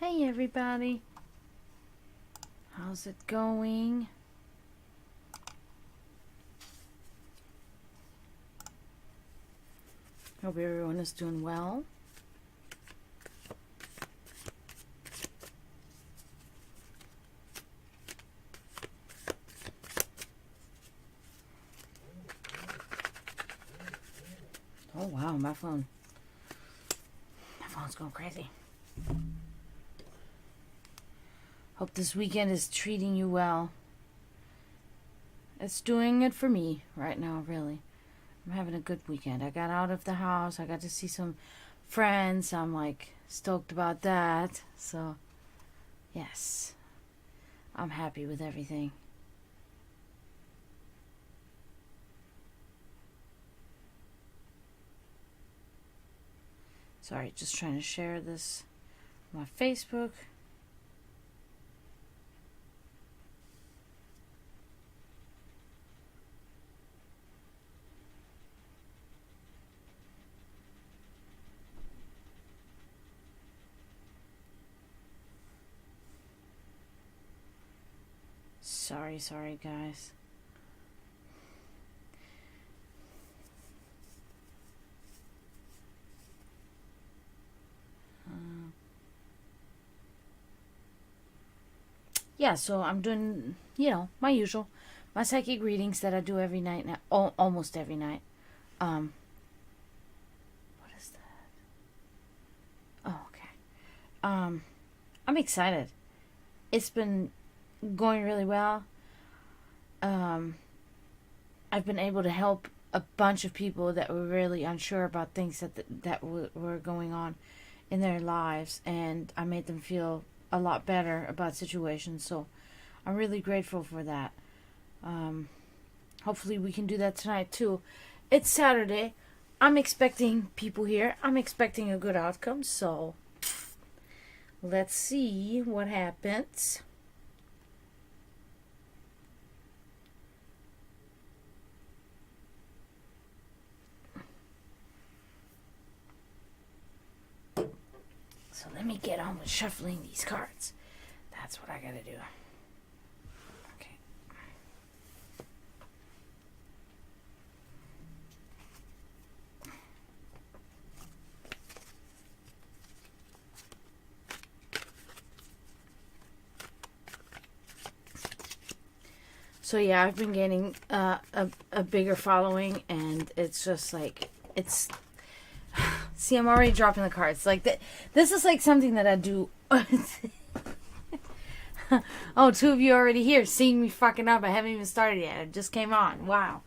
Hey everybody, how's it going? Hope everyone is doing well. Oh wow, my phone's going crazy. Hope this weekend is treating you well. It's doing it for me right now, really. I'm having a good weekend. I got out of the house. I got to see some friends. I'm like stoked about that. So, yes, I'm happy with everything. Sorry, just trying to share this on my Facebook. Sorry, guys. Yeah, so I'm doing, my usual, my psychic readings that I do every night now, almost every night. What is that? Oh, okay. I'm excited. It's been going really well. I've been able to help a bunch of people that were really unsure about things that were going on in their lives, and I made them feel a lot better about situations. So I'm really grateful for that. Hopefully we can do that tonight too. It's Saturday. I'm expecting people here. I'm expecting a good outcome. So let's see what happens. So let me get on with shuffling these cards. That's what I gotta do. Okay. So yeah, I've been getting a bigger following, and it's just like, it's... See, I'm already dropping the cards. Like, this is like something that I do... Oh, two of you already here, seeing me fucking up. I haven't even started yet. It just came on. Wow.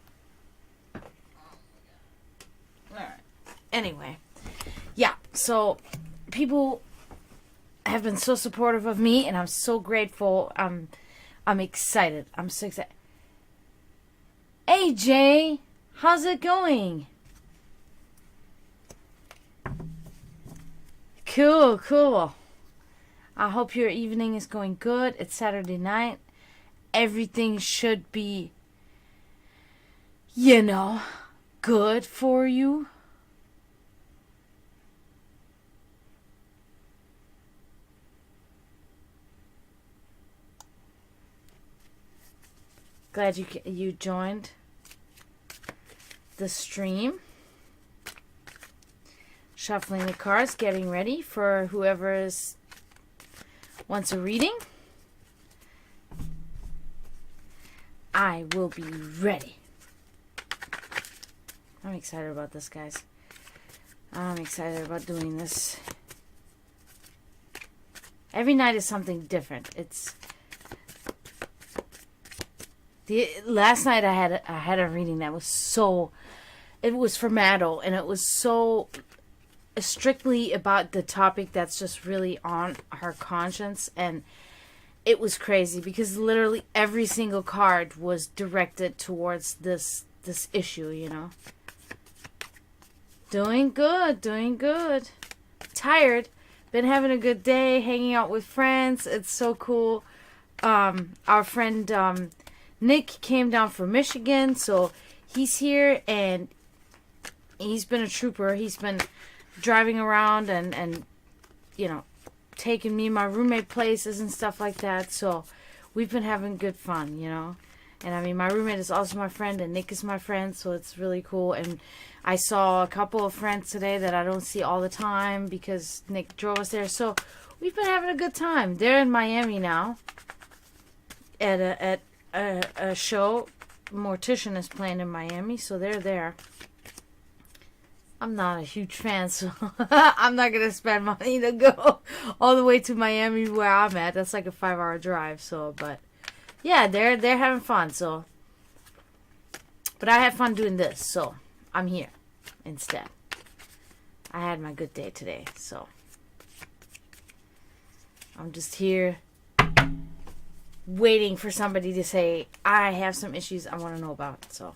Alright. Anyway. Yeah, so people have been so supportive of me, and I'm so grateful. I'm excited. I'm so excited. Hey, Jay. How's it going? Cool. I hope your evening is going good. It's Saturday night. Everything should be, good for you. Glad you joined the stream. Shuffling the cards, getting ready for whoever wants a reading. I will be ready. I'm excited about this, guys. I'm excited about doing this. Every night is something different. Last night I had a reading that was it was for Mado, and it was so strictly about the topic that's just really on her conscience, and it was crazy because literally every single card was directed towards this issue, Doing good. Tired. Been having a good day, hanging out with friends. It's so cool. Our friend Nick came down from Michigan, so he's here, and he's been a trooper. He's been driving around and taking me and my roommate places and stuff like that. So we've been having good fun, you know. And I mean, my roommate is also my friend, and Nick is my friend, so it's really cool. And I saw a couple of friends today that I don't see all the time because Nick drove us there. So we've been having a good time. They're in Miami now at a show. Mortician is playing in Miami, so they're there. I'm not a huge fan, so I'm not gonna spend money to go all the way to Miami where I'm at. That's like a 5-hour drive. So, but yeah, they're having fun. So, but I had fun doing this, so I'm here instead. I had my good day today, so I'm just here waiting for somebody to say I have some issues I want to know about. So.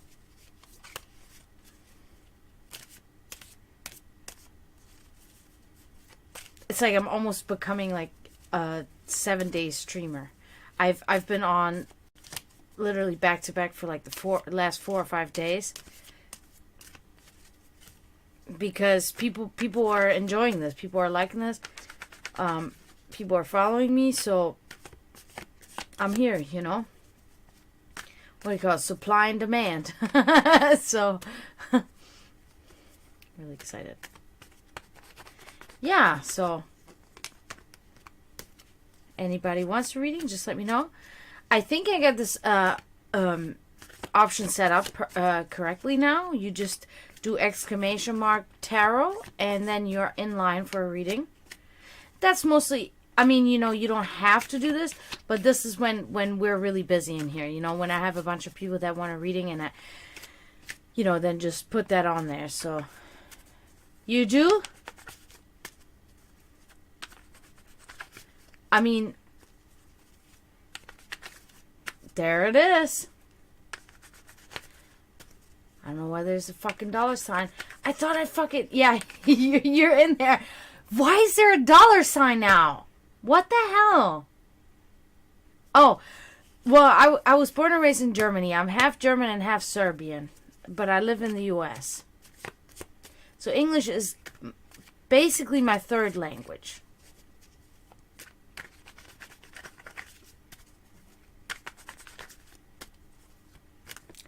It's like I'm almost becoming like a 7-day streamer. I've been on literally back to back for like the last 4 or 5 days because people are enjoying this. People are liking this. People are following me, so I'm here. You know, what do you call it? Supply and demand. So really excited. Yeah, so anybody wants a reading, just let me know. I think I got this option set up correctly now. You just do ! tarot, and then you're in line for a reading. That's mostly, I mean, you know, you don't have to do this, but this is when we're really busy in here. You know, when I have a bunch of people that want a reading, and I, you know, then just put that on there. So, you do? I mean, there it is. I don't know why there's a fucking $sign. I thought I'd fucking... Yeah, you're in there. Why is there a $sign now? What the hell? Oh, well, I was born and raised in Germany. I'm half German and half Serbian. But I live in the U.S. So English is basically my third language.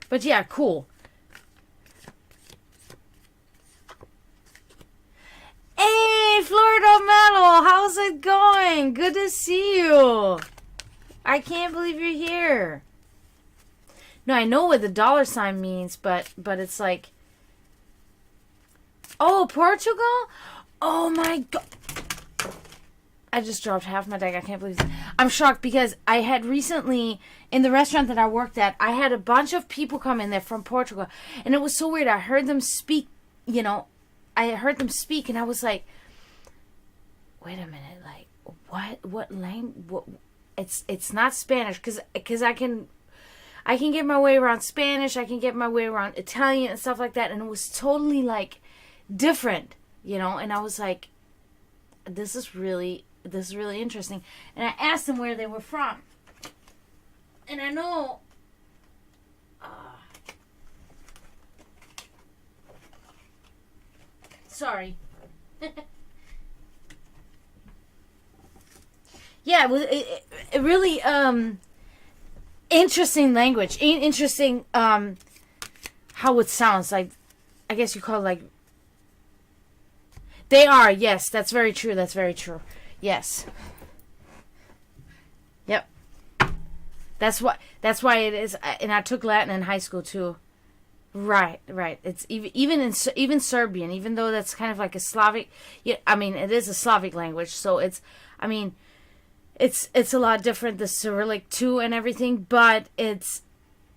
But yeah, cool. Hey, Florida Metal, how's it going? Good to see you. I can't believe you're here. No, I know what the $sign means, but it's like, oh, Portugal? Oh my God. I just dropped half my deck. I can't believe it. I'm shocked because I had recently, in the restaurant that I worked at, I had a bunch of people come in there from Portugal. And it was so weird. I heard them speak, you know, I heard them speak and I was like, wait a minute, like, what language? It's not Spanish because I can get my way around Spanish. I can get my way around Italian and stuff like that. And it was totally like different, you know, and I was like, this is really interesting. And I asked them where they were from. And I know... sorry. Yeah, it was it really interesting language. Interesting how it sounds. Like, I guess you call it like... They are, yes. That's very true. That's very true. Yes. Yep. That's why it is. And I took Latin in high school too. Right. It's even Serbian, even though that's kind of like a Slavic. Yeah, I mean, it is a Slavic language, so it's. I mean, it's a lot different, the Cyrillic too and everything, but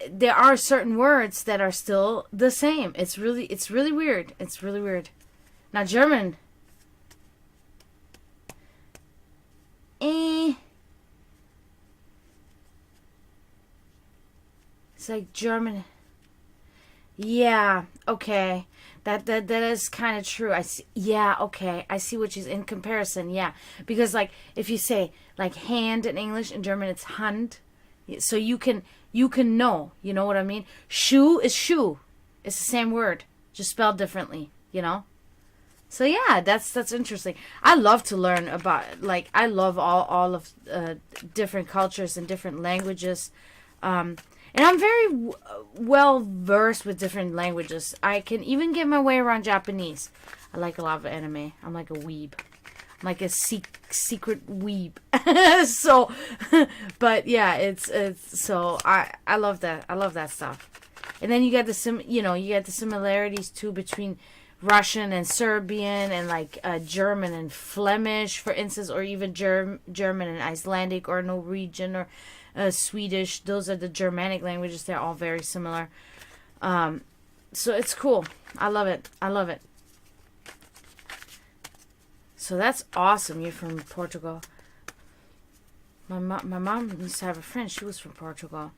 there are certain words that are still the same. It's really weird. It's really weird. Now German. It's like German. Yeah, okay. That is kind of true. I see. Yeah, okay. I see what you're in comparison. Yeah, because like if you say like hand in English, in German it's Hand, so you can know. You know what I mean? Shoe is shoe. It's the same word, just spelled differently. You know. So yeah, that's interesting. I love to learn about, like, I love all of different cultures and different languages. Um, and I'm very well versed with different languages. I can even get my way around Japanese. I like a lot of anime. I'm like a weeb. I'm like a secret weeb. So, but yeah, it's so I love that. I love that stuff. And then you get you get the similarities too between Russian and Serbian and like German and Flemish, for instance, or even German and Icelandic or Norwegian or Swedish. Those are the Germanic languages. They're all very similar. So it's cool. I love it. I love it. So that's awesome. You're from Portugal. My mom used to have a friend. She was from Portugal.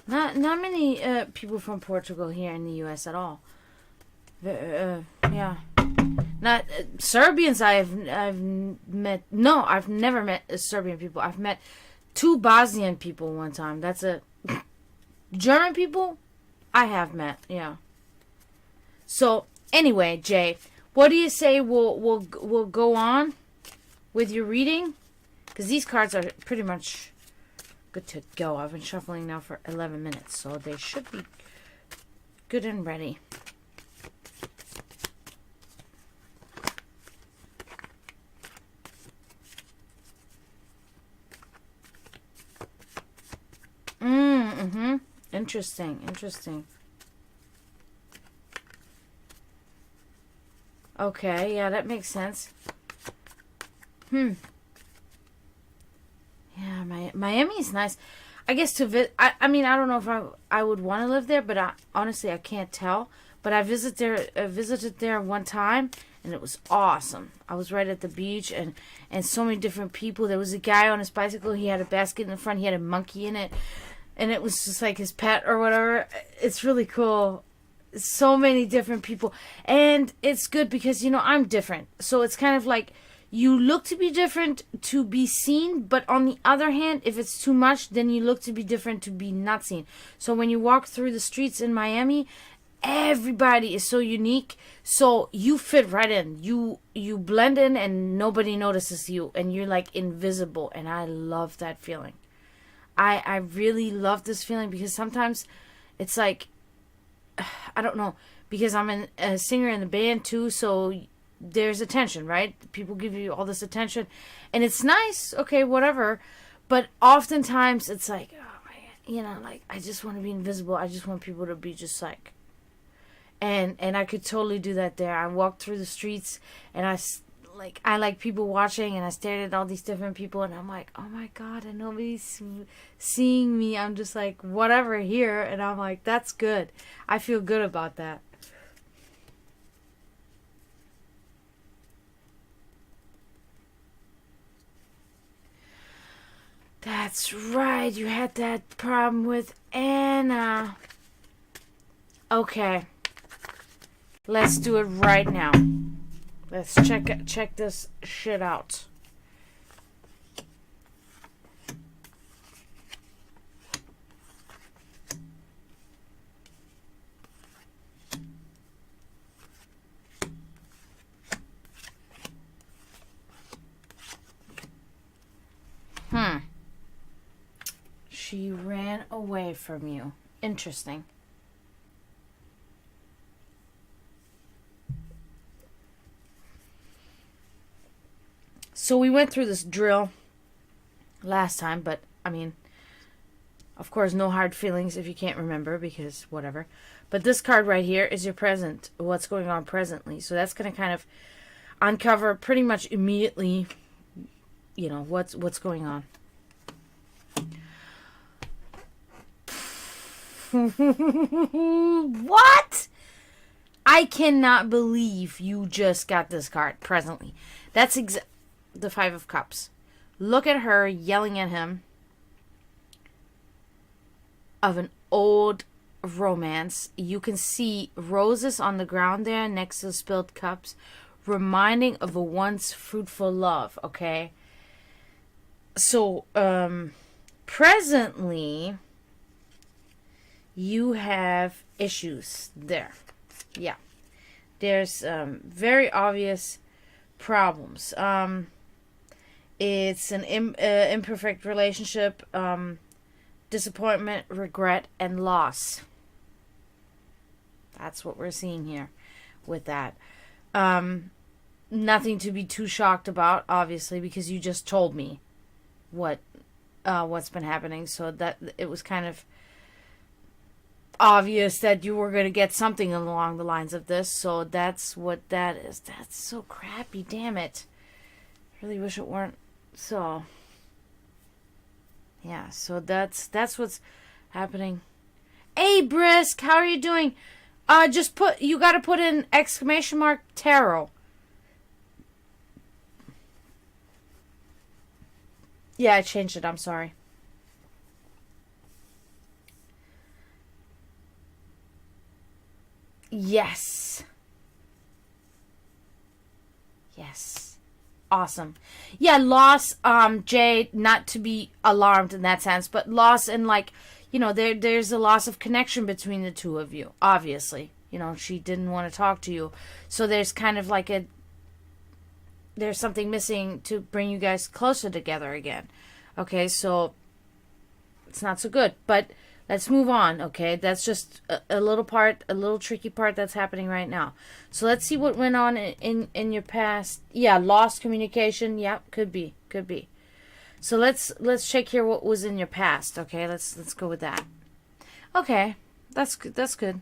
Not many people from Portugal here in the U.S. at all. Yeah, not Serbians. I've met. No, I've never met Serbian people. I've met 2 Bosnian people one time. That's it. German people, I have met. Yeah. So anyway, Jay, what do you say? We'll go on with your reading, because these cards are pretty much good to go. I've been shuffling now for 11 minutes, so they should be good and ready. Mm-hmm. Interesting. Okay, yeah, that makes sense. Yeah, Miami is nice. I guess to visit. I mean, I don't know if I would want to live there, but honestly, I can't tell. But I visited there one time, and it was awesome. I was right at the beach, and so many different people. There was a guy on his bicycle. He had a basket in the front. He had a monkey in it, and it was just like his pet or whatever. It's really cool. So many different people, and it's good because I'm different. So it's kind of like, you look to be different to be seen, but on the other hand, if it's too much, then you look to be different to be not seen. So when you walk through the streets in Miami, everybody is so unique, so you fit right in. You blend in and nobody notices you, and you're like invisible, and I love that feeling. I really love this feeling, because sometimes it's like, I don't know, because I'm a singer in the band too, so there's attention, right? People give you all this attention, and it's nice, okay, whatever. But oftentimes it's like, oh, like, I just want to be invisible. I just want people to be just like, and I could totally do that there. I walked through the streets, and I like people watching, and I stared at all these different people, and I'm like, oh my God, and nobody's seeing me. I'm just like, whatever here, and I'm like, that's good. I feel good about that. That's right, you had that problem with Anna. Okay, let's do it right now. Let's check this shit out. She ran away from you. Interesting. So we went through this drill last time, but I mean, of course, no hard feelings if you can't remember, because whatever. But this card right here is your present, what's going on presently. So that's going to kind of uncover pretty much immediately, what's going on. What? I cannot believe you just got this card presently. That's the 5 of Cups. Look at her yelling at him of an old romance. You can see roses on the ground there next to the spilled cups, reminding of a once fruitful love, okay? So, presently, you have issues there. Yeah. There's very obvious problems. It's an imperfect relationship, disappointment, regret, and loss. That's what we're seeing here with that. Nothing to be too shocked about, obviously, because you just told me what's been happening. So that it was kind of obvious that you were going to get something along the lines of this. So that's what that is. That's so crappy. Damn it. Really wish it weren't so. Yeah. So that's what's happening. Hey, Brisk, how are you doing? You got to put in exclamation mark tarot. Yeah, I changed it. I'm sorry. Yes. Yes. Awesome. Yeah, loss, Jay, not to be alarmed in that sense, but loss in like, there's a loss of connection between the two of you, obviously. She didn't want to talk to you. So there's kind of like there's something missing to bring you guys closer together again. Okay, so it's not so good. But let's move on, okay? That's just a little tricky part that's happening right now. So let's see what went on in your past. Yeah, lost communication. Yeah, could be. So let's check here what was in your past, okay? Let's go with that. Okay, that's good. That's good.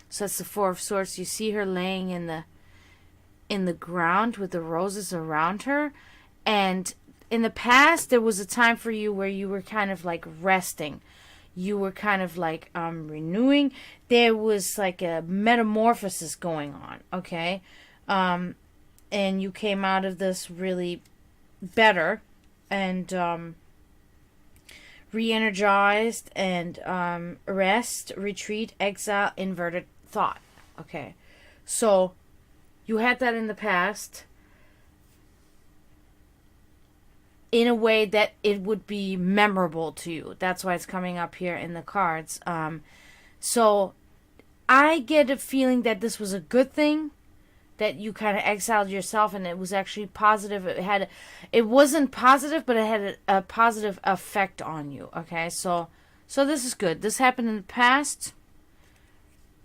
So that's the Four of Swords. You see her laying in the ground with the roses around her. And in the past, there was a time for you where you were kind of like resting. You were kind of like renewing. There was like a metamorphosis going on, okay? And you came out of this really better and re-energized and rest, retreat, exile, inverted thought. Okay, so you had that in the past in a way that it would be memorable to you. That's why it's coming up here in the cards. So I get a feeling that this was a good thing, that you kind of exiled yourself and it was actually positive. It wasn't positive, but it had a positive effect on you. Okay, so this is good. This happened in the past.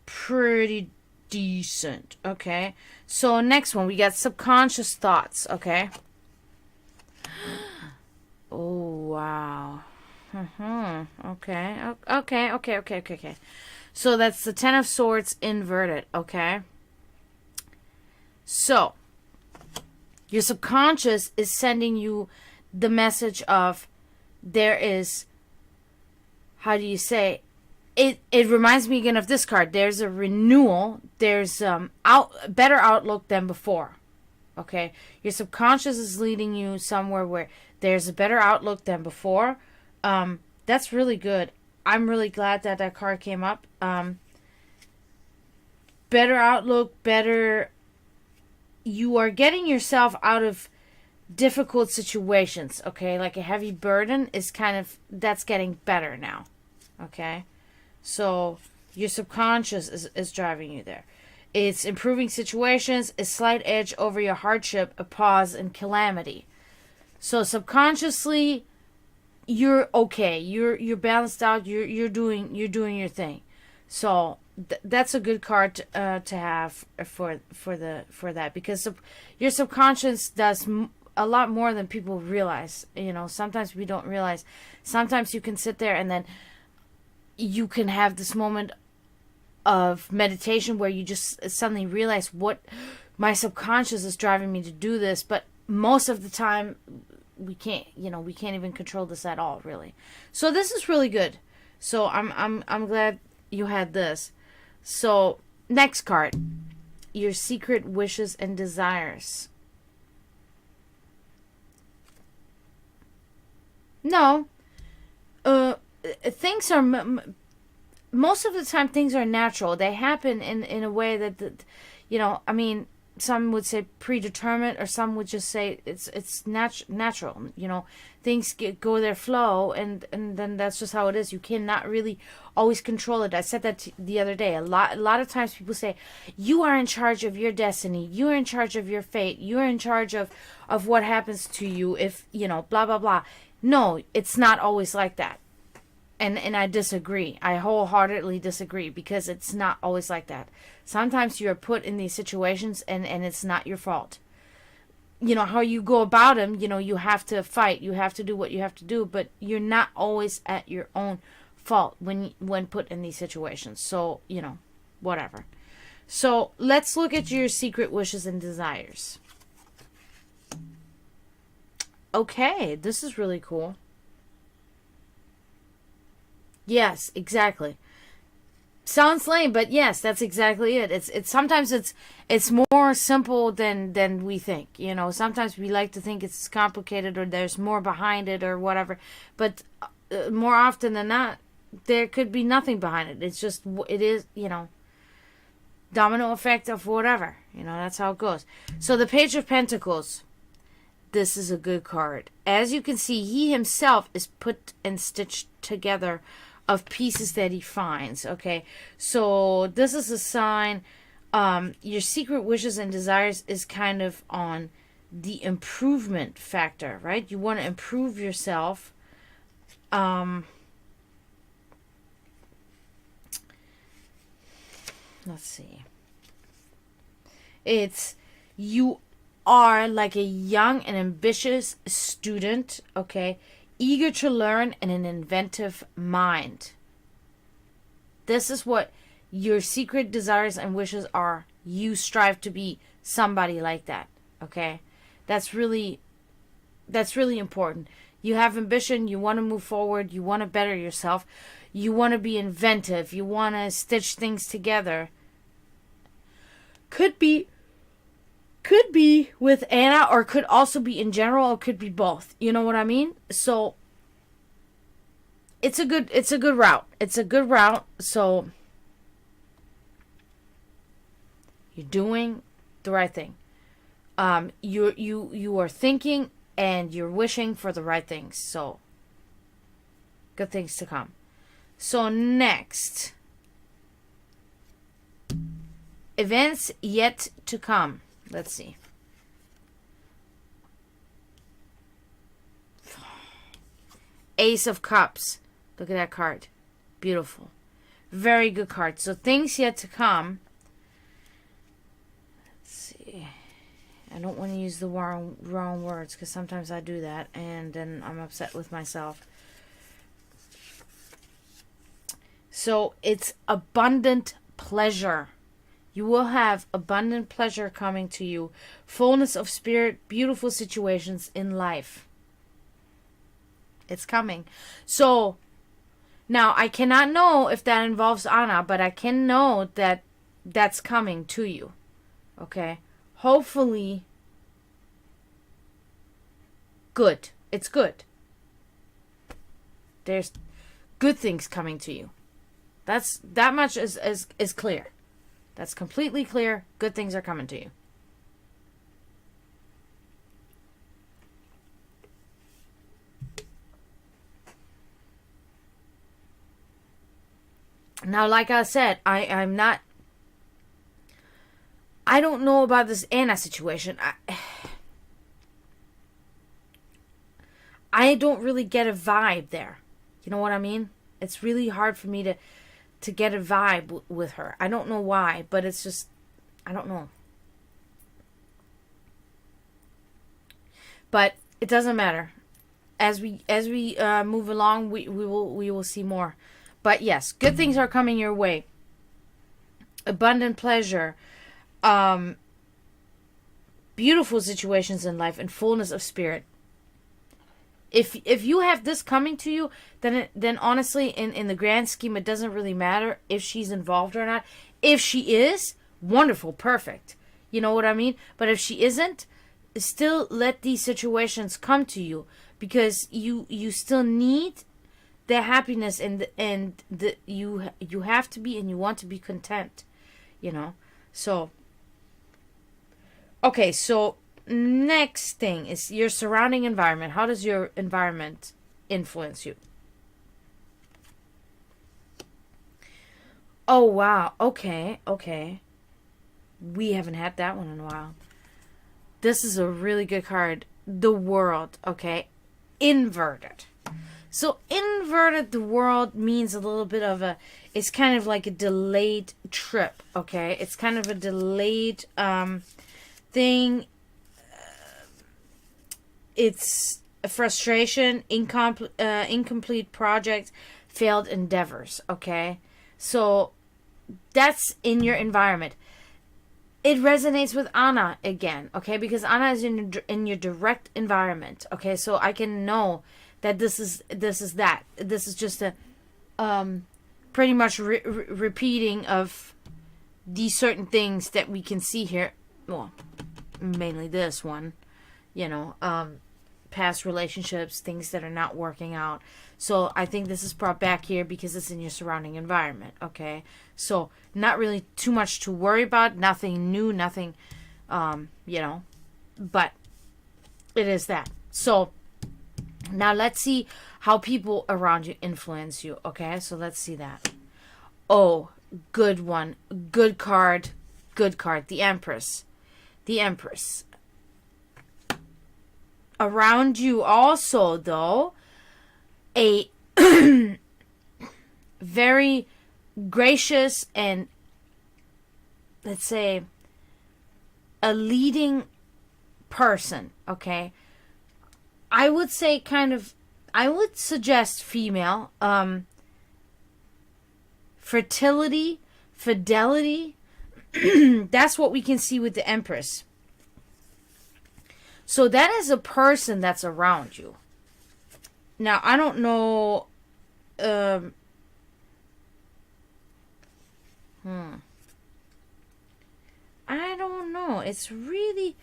Pretty decent. Okay, so next one we got subconscious thoughts. Okay. Oh wow. Okay. So that's the Ten of Swords inverted. Okay. So your subconscious is sending you the message of there is, how do you say, it reminds me again of this card. There's a renewal. There's better outlook than before. Okay, your subconscious is leading you somewhere where there's a better outlook than before. That's really good. I'm really glad that card came up. Better outlook, better. You are getting yourself out of difficult situations. Okay, like a heavy burden is that's getting better now. Okay, so your subconscious is driving you there. It's improving situations, a slight edge over your hardship, a pause in calamity. So subconsciously, you're okay. You're balanced out. You're doing your thing. So that's a good card to have for that, because your subconscious does a lot more than people realize. Sometimes we don't realize. Sometimes you can sit there and then you can have this moment of meditation where you just suddenly realize what my subconscious is driving me to do this, but most of the time we can't even control this at all, really. So this is really good. So I'm glad you had this. So next card, your secret wishes and desires. No, things are most of the time things are natural. They happen in a way that I mean, some would say predetermined, or some would just say it's natural. You know, things go their flow, and then that's just how it is. You cannot really always control it. I said that the other day. A lot of times people say, you are in charge of your destiny. You are in charge of your fate. You are in charge of what happens to you if, you know, blah blah blah. No, it's not always like that. And I disagree. I wholeheartedly disagree, because it's not always like that. Sometimes you're put in these situations, and it's not your fault. You know, how you go about them, you know, you have to fight. You have to do what you have to do. But you're not always at your own fault when put in these situations. So, you know, whatever. So let's look at your secret wishes and desires. Okay, this is really cool. Yes, exactly. Sounds lame, but yes, that's exactly it. It's sometimes it's more simple than we think. You know, sometimes we like to think it's complicated, or there's more behind it, or whatever. But more often than not, there could be nothing behind it. It's just, it is, you know, domino effect of whatever. You know, that's how it goes. So the Page of Pentacles. This is a good card. As you can see, he himself is put and stitched together of pieces that he finds. Okay, so this is a sign. Your secret wishes and desires is kind of on the improvement factor, right? You want to improve yourself. Let's see. It's, you are like a young and ambitious student, okay? Eager to learn and an inventive mind. This is what your secret desires and wishes are. You strive to be somebody like that, okay? That's really important. You have ambition, you want to move forward, you want to better yourself, you want to be inventive, you want to stitch things together. Could be with Anna, or could also be in general, or could be both. You know what I mean? So it's a good route. It's a good route. So you're doing the right thing. You are thinking and you're wishing for the right things. So good things to come. So next, events yet to come. Let's see. Ace of Cups. Look at that card. Beautiful. Very good card. So things yet to come. Let's see. I don't want to use the wrong words, because sometimes I do that and then I'm upset with myself. So it's abundant pleasure. You will have abundant pleasure coming to you. Fullness of spirit, beautiful situations in life. It's coming. So, now I cannot know if that involves Anna, but I can know that that's coming to you. Okay? Hopefully, good. It's good. There's good things coming to you. That much is clear. That's completely clear. Good things are coming to you. Now, like I said, I'm not... I don't know about this Anna situation. I don't really get a vibe there. You know what I mean? It's really hard for me to get a vibe with her. I don't know why, but it's just... I don't know. But it doesn't matter. As we move along, we will see more. But yes, good things are coming your way. Abundant pleasure. Beautiful situations in life and fullness of spirit. If you have this coming to you, then honestly, in the grand scheme, it doesn't really matter if she's involved or not. If she is, wonderful, perfect. You know what I mean? But if she isn't, still let these situations come to you, because you still need the happiness and you have to be, and you want to be content. You know, so Okay, so next thing is your surrounding environment. How does your environment influence you? Oh, wow. Okay, okay. We haven't had that one in a while. This is a really good card. The world, okay? Inverted. So inverted the world means a little bit of a, it's kind of like a delayed trip, okay? It's kind of a delayed thing. It's a frustration, incomplete project, failed endeavors, okay? So that's in your environment. It resonates with Anna again, okay? Because Anna is in your direct environment, okay? So I can know that this is that. This is just a pretty much repeating of these certain things that we can see here. Well, mainly this one, you know, past relationships, things that are not working out. So I think this is brought back here because it's in your surrounding environment, okay? So not really too much to worry about, nothing new, nothing, you know, but it is that. So now let's see how people around you influence you, okay? So let's see that. Oh, good one. Good card. Good card. The Empress. The Empress. Around you also, though, a very gracious and, let's say, a leading person, okay? I would say kind of, I would suggest female, fertility, fidelity. That's what we can see with the Empress. So that is a person that's around you. Now, I don't know. I don't know. It's really.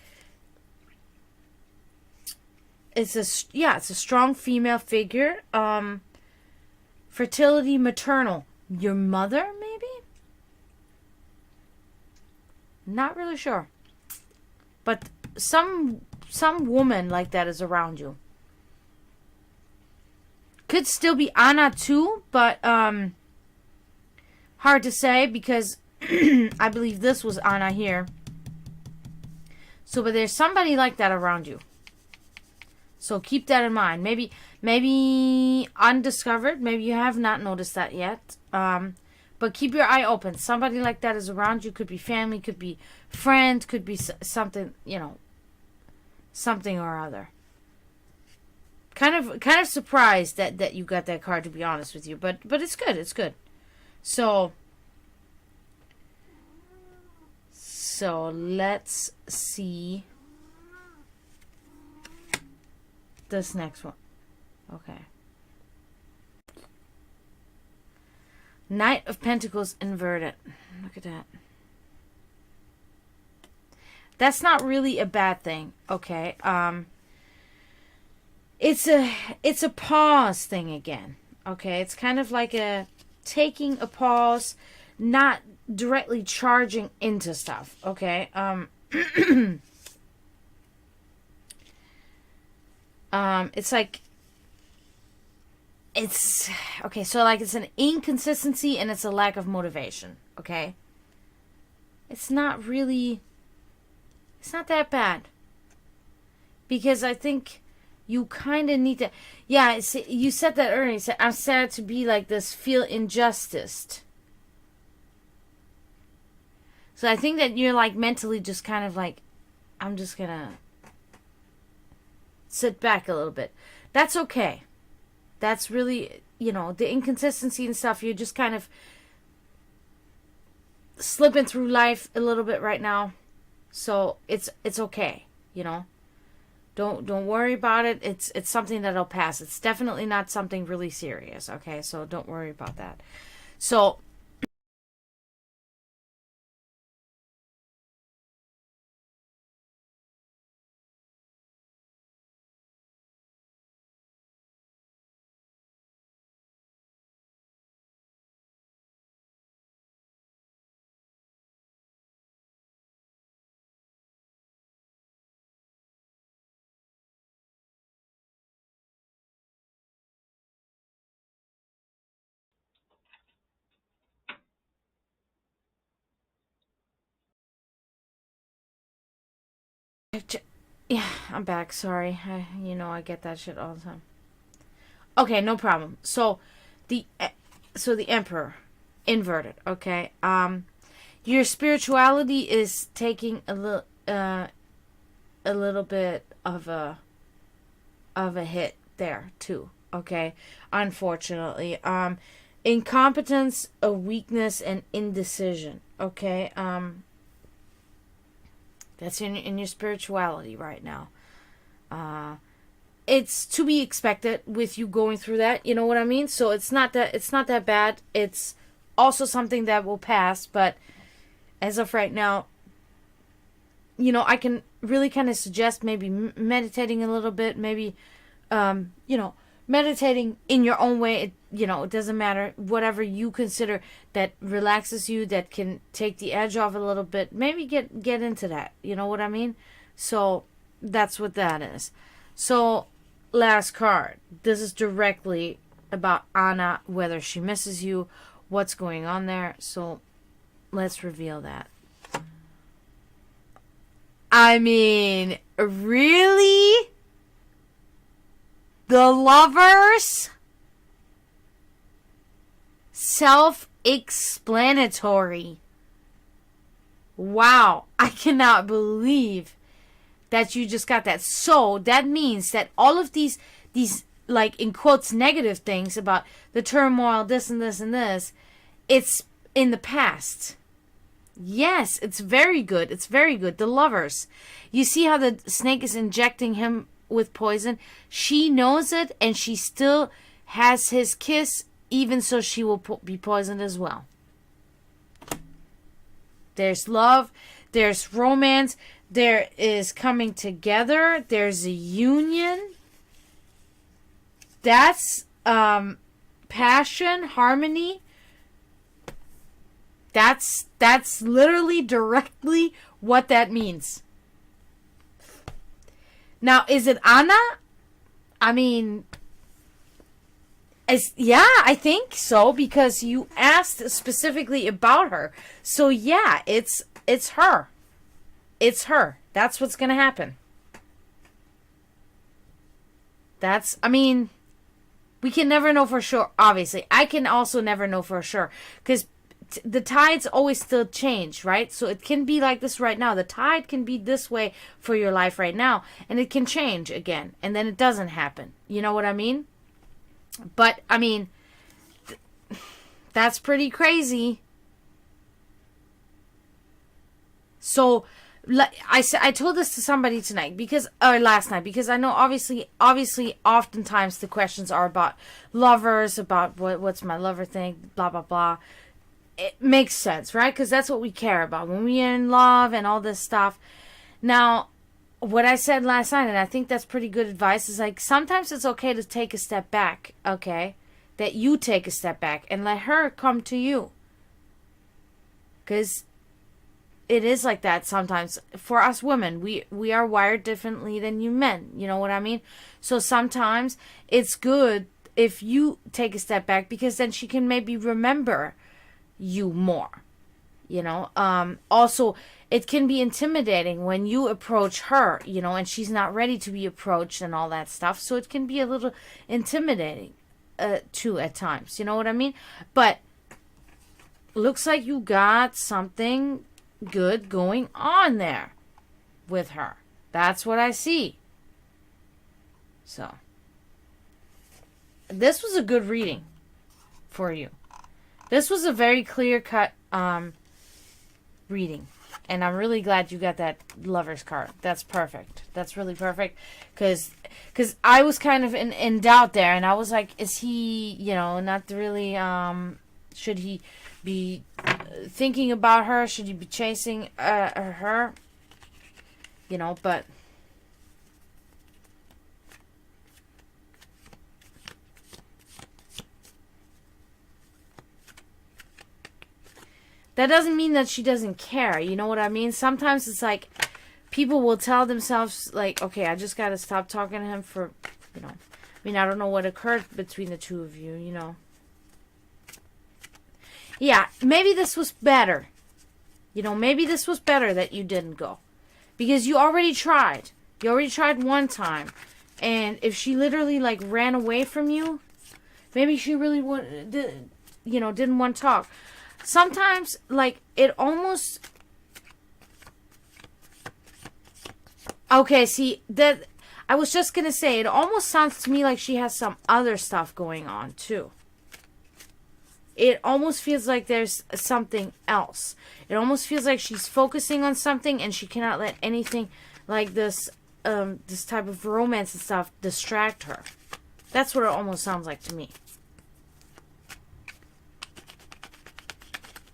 It's a strong female figure. Fertility, maternal. Your mother, maybe? Not really sure. But some woman like that is around you. Could still be Anna too, but hard to say because I believe this was Anna here. So, but there's somebody like that around you. So keep that in mind. Maybe undiscovered. Maybe you have not noticed that yet. But keep your eye open. Somebody like that is around you. Could be family. Could be friend. Could be something. You know, something or other. Kind of surprised that you got that card, to be honest with you. But it's good. It's good. So let's see this next one. Okay. Knight of Pentacles inverted. Look at that. That's not really a bad thing, okay? It's a pause thing again. Okay? It's kind of like a taking a pause, not directly charging into stuff, okay? It's like it's okay, so like it's an inconsistency and it's a lack of motivation, okay? It's not that bad. Because I think you kind of need to, yeah, you said that earlier. You said, I'm sad to be like this, feel injustice. So I think that you're like mentally just kind of like, I'm just gonna sit back a little bit. That's okay. That's really, you know, the inconsistency and stuff, you're just kind of slipping through life a little bit right now. So it's okay, you know. Don't worry about it. It's something that'll pass. It's definitely not something really serious, okay? So don't worry about that. So Yeah, I'm back. Sorry. I get that shit all the time. Okay, no problem. The the emperor inverted, okay? Your spirituality is taking a little bit of a hit there too, okay? Unfortunately. Incompetence, a weakness, and indecision, okay? That's in your spirituality right now. It's to be expected with you going through that, you know what I mean? So it's not that bad. It's also something that will pass, but as of right now, I can really kind of suggest maybe meditating a little bit, maybe meditating in your own way. It doesn't matter, whatever you consider that relaxes you, that can take the edge off a little bit, maybe get into that, you know what I mean? So that's what that is. So last card, this is directly about Anna, whether she misses you, what's going on there. So let's reveal that. I mean, really? The Lovers? Self-explanatory. Wow, I cannot believe that you just got that. So that means that all of these like in quotes negative things about the turmoil, this and this and this, it's in the past. Yes, it's very good. It's very good. The Lovers. You see how the snake is injecting him with poison? She knows it, and she still has his kiss, even so she will be poisoned as well. There's love. There's romance. There is coming together. There's a union. That's passion, harmony. That's literally directly what that means. Now, is it Anna? I mean, I think so, because you asked specifically about her. So yeah, it's her. It's her. That's what's gonna happen. We can never know for sure, obviously. I can also never know for sure, because the tides always still change, right? So it can be like this right now. The tide can be this way for your life right now, and it can change again, and then it doesn't happen. You know what I mean? But, that's pretty crazy. So, I told this to somebody tonight, or last night, because I know obviously, oftentimes the questions are about lovers, about what's my lover thing, blah, blah, blah. It makes sense, right? Because that's what we care about when we are in love and all this stuff. Now, what I said last night, and I think that's pretty good advice, is like sometimes it's okay to take a step back, okay? That you take a step back and let her come to you. Because it is like that sometimes. For us women, we are wired differently than you men. You know what I mean? So sometimes it's good if you take a step back, because then she can maybe remember you more, also it can be intimidating when you approach her, and she's not ready to be approached and all that stuff, so it can be a little intimidating too at times, you know what I mean? But looks like you got something good going on there with her. That's what I see. So this was a good reading for you. This was a very clear-cut reading. And I'm really glad you got that Lover's card. That's perfect. That's really perfect. Because I was kind of in doubt there. And I was like, is he, not really... should he be thinking about her? Should he be chasing her? But... that doesn't mean that she doesn't care. You know what I mean? Sometimes it's like people will tell themselves, like, okay, I just got to stop talking to him for, I don't know what occurred between the two of you, Yeah, maybe this was better. Maybe this was better that you didn't go. Because you already tried. You already tried one time. And if she literally, like, ran away from you, maybe she really didn't want to talk. Sometimes, like, it almost... Okay, see, that... I was just going to say, it almost sounds to me like she has some other stuff going on, too. It almost feels like there's something else. It almost feels like she's focusing on something and she cannot let anything like this type of romance and stuff distract her. That's what it almost sounds like to me.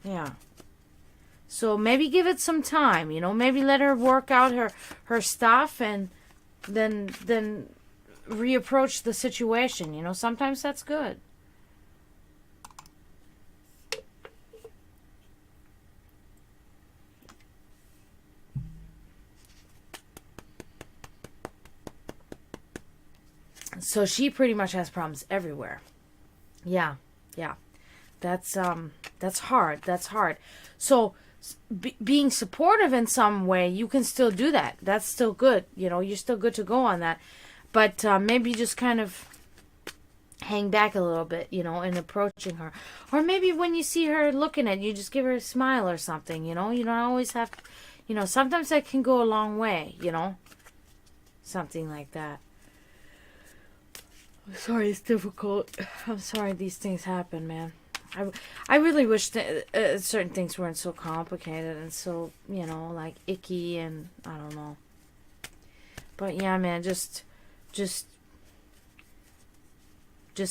Yeah. So maybe give it some time, maybe let her work out her stuff and then reapproach the situation, sometimes that's good. So she pretty much has problems everywhere. Yeah. That's hard. That's hard. So being supportive in some way, you can still do that. That's still good. You're still good to go on that. But maybe just kind of hang back a little bit, in approaching her. Or maybe when you see her looking at you, just give her a smile or something, You don't always have to, sometimes that can go a long way, Something like that. I'm sorry it's difficult. I'm sorry these things happen, man. I really wish that certain things weren't so complicated and so, like icky and I don't know. But yeah, man, just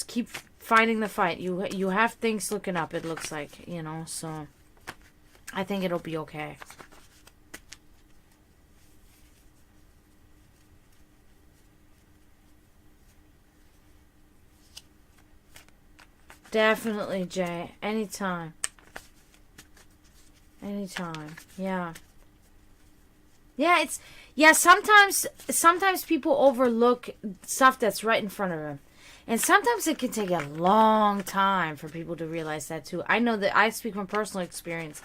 keep fighting the fight. You have things looking up, it looks like, so I think it'll be okay. Definitely, Jay. Anytime. Yeah. Yeah, sometimes people overlook stuff that's right in front of them. And sometimes it can take a long time for people to realize that too. I know that I speak from personal experience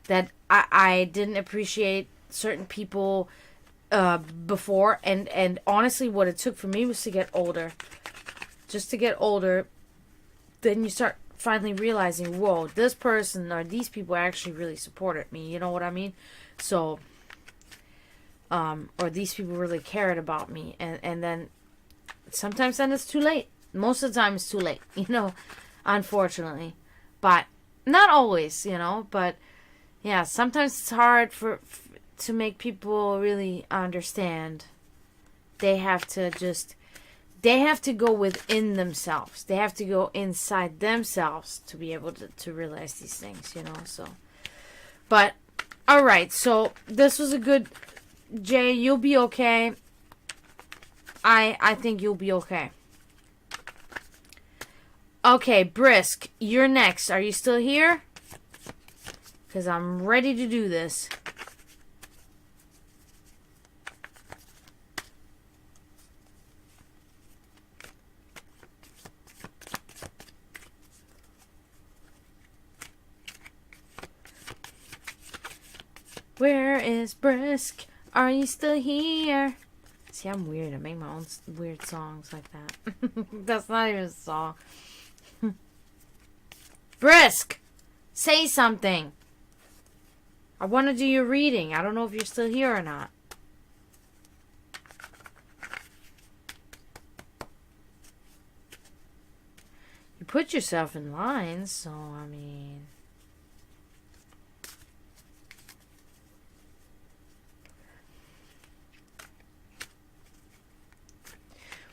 that I didn't appreciate certain people before. And honestly, what it took for me was to get older. Just to get older. Then you start finally realizing, whoa, this person or these people actually really supported me. You know what I mean? So, or these people really cared about me. And then sometimes then it's too late. Most of the time it's too late, unfortunately. But not always, But yeah, sometimes it's hard to make people really understand. They have to go within themselves. They have to go inside themselves to be able to realize these things, so. But, alright, so this was a good... Jay, you'll be okay. I think you'll be okay. Okay, Brisk, you're next. Are you still here? Because I'm ready to do this. Where is Brisk? Are you still here? See, I'm weird. I make my own weird songs like that. That's not even a song. Brisk! Say something! I want to do your reading. I don't know if you're still here or not. You put yourself in lines, so I mean...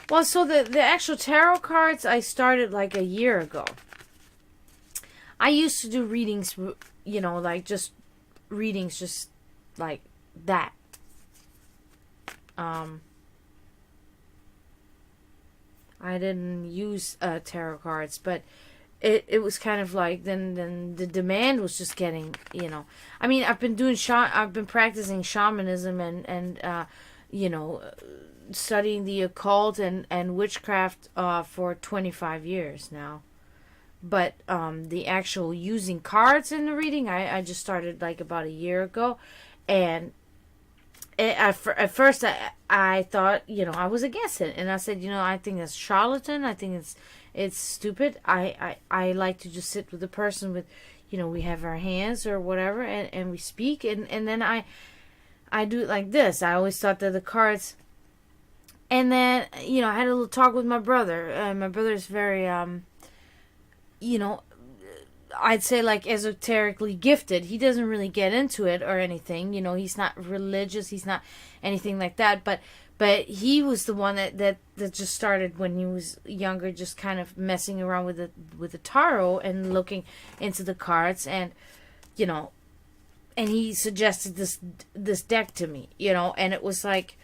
Well, so the actual tarot cards I started like a year ago. I used to do readings, like just readings just like that. I didn't use tarot cards, but it was kind of like then the demand was just getting, I mean, I've been practicing shamanism and studying the occult and witchcraft for 25 years now. But the actual using cards in the reading, I just started like about a year ago. And at first I thought, I was against it, and I said, I think it's charlatan. I think it's stupid. I like to just sit with the person with, we have our hands or whatever, and we speak, and then I do it like this. I always thought that the cards, and then I had a little talk with my brother. My brother is very I'd say like esoterically gifted. He doesn't really get into it or anything. He's not religious. He's not anything like that. But he was the one that just started when he was younger, just kind of messing around with the tarot and looking into the cards, and and he suggested this deck to me, and it was like,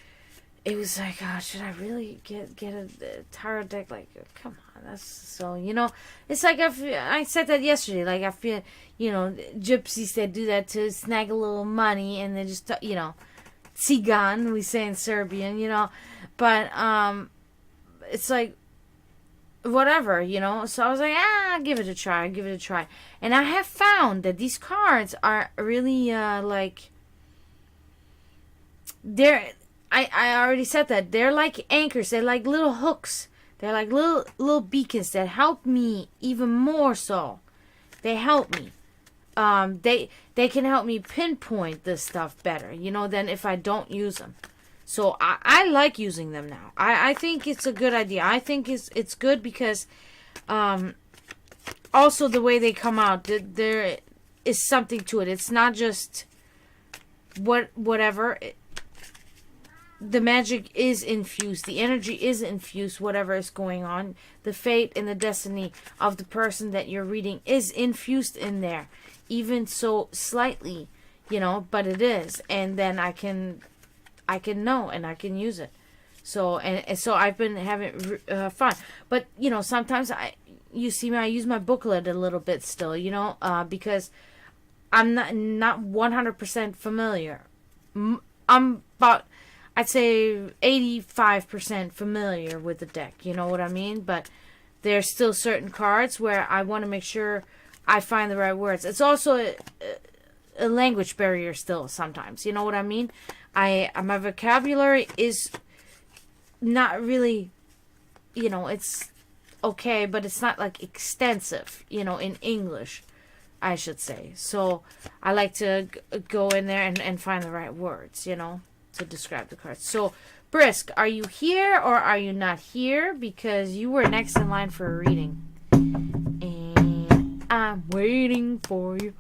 oh, should I really get a tarot deck? Like, come on, that's so, it's like, I said that yesterday, like, I feel, gypsies that do that to snag a little money, and they just, cigan, we say in Serbian, but, it's like, whatever, so I was like, give it a try, and I have found that these cards are really, like, I already said that. They're like anchors. They're like little hooks. They're like little beacons that help me even more so. They help me. They can help me pinpoint this stuff better, than if I don't use them. So I like using them now. I think it's a good idea. I think it's good because also the way they come out, there is something to it. It's not just whatever. The magic is infused. The energy is infused, whatever is going on. The fate and the destiny of the person that you're reading is infused in there. Even so slightly, but it is. And then I can know and I can use it. So, and so I've been having fun. But, sometimes I use my booklet a little bit still, because I'm not 100% familiar. I'm about, I'd say 85% familiar with the deck, you know what I mean? But there's still certain cards where I want to make sure I find the right words. It's also a language barrier still sometimes, you know what I mean? My vocabulary is not really, it's okay, but it's not like extensive, in English, I should say. So I like to go in there and find the right words, to describe the cards. So, Brisk, are you here or are you not here? Because you were next in line for a reading. And I'm waiting for you.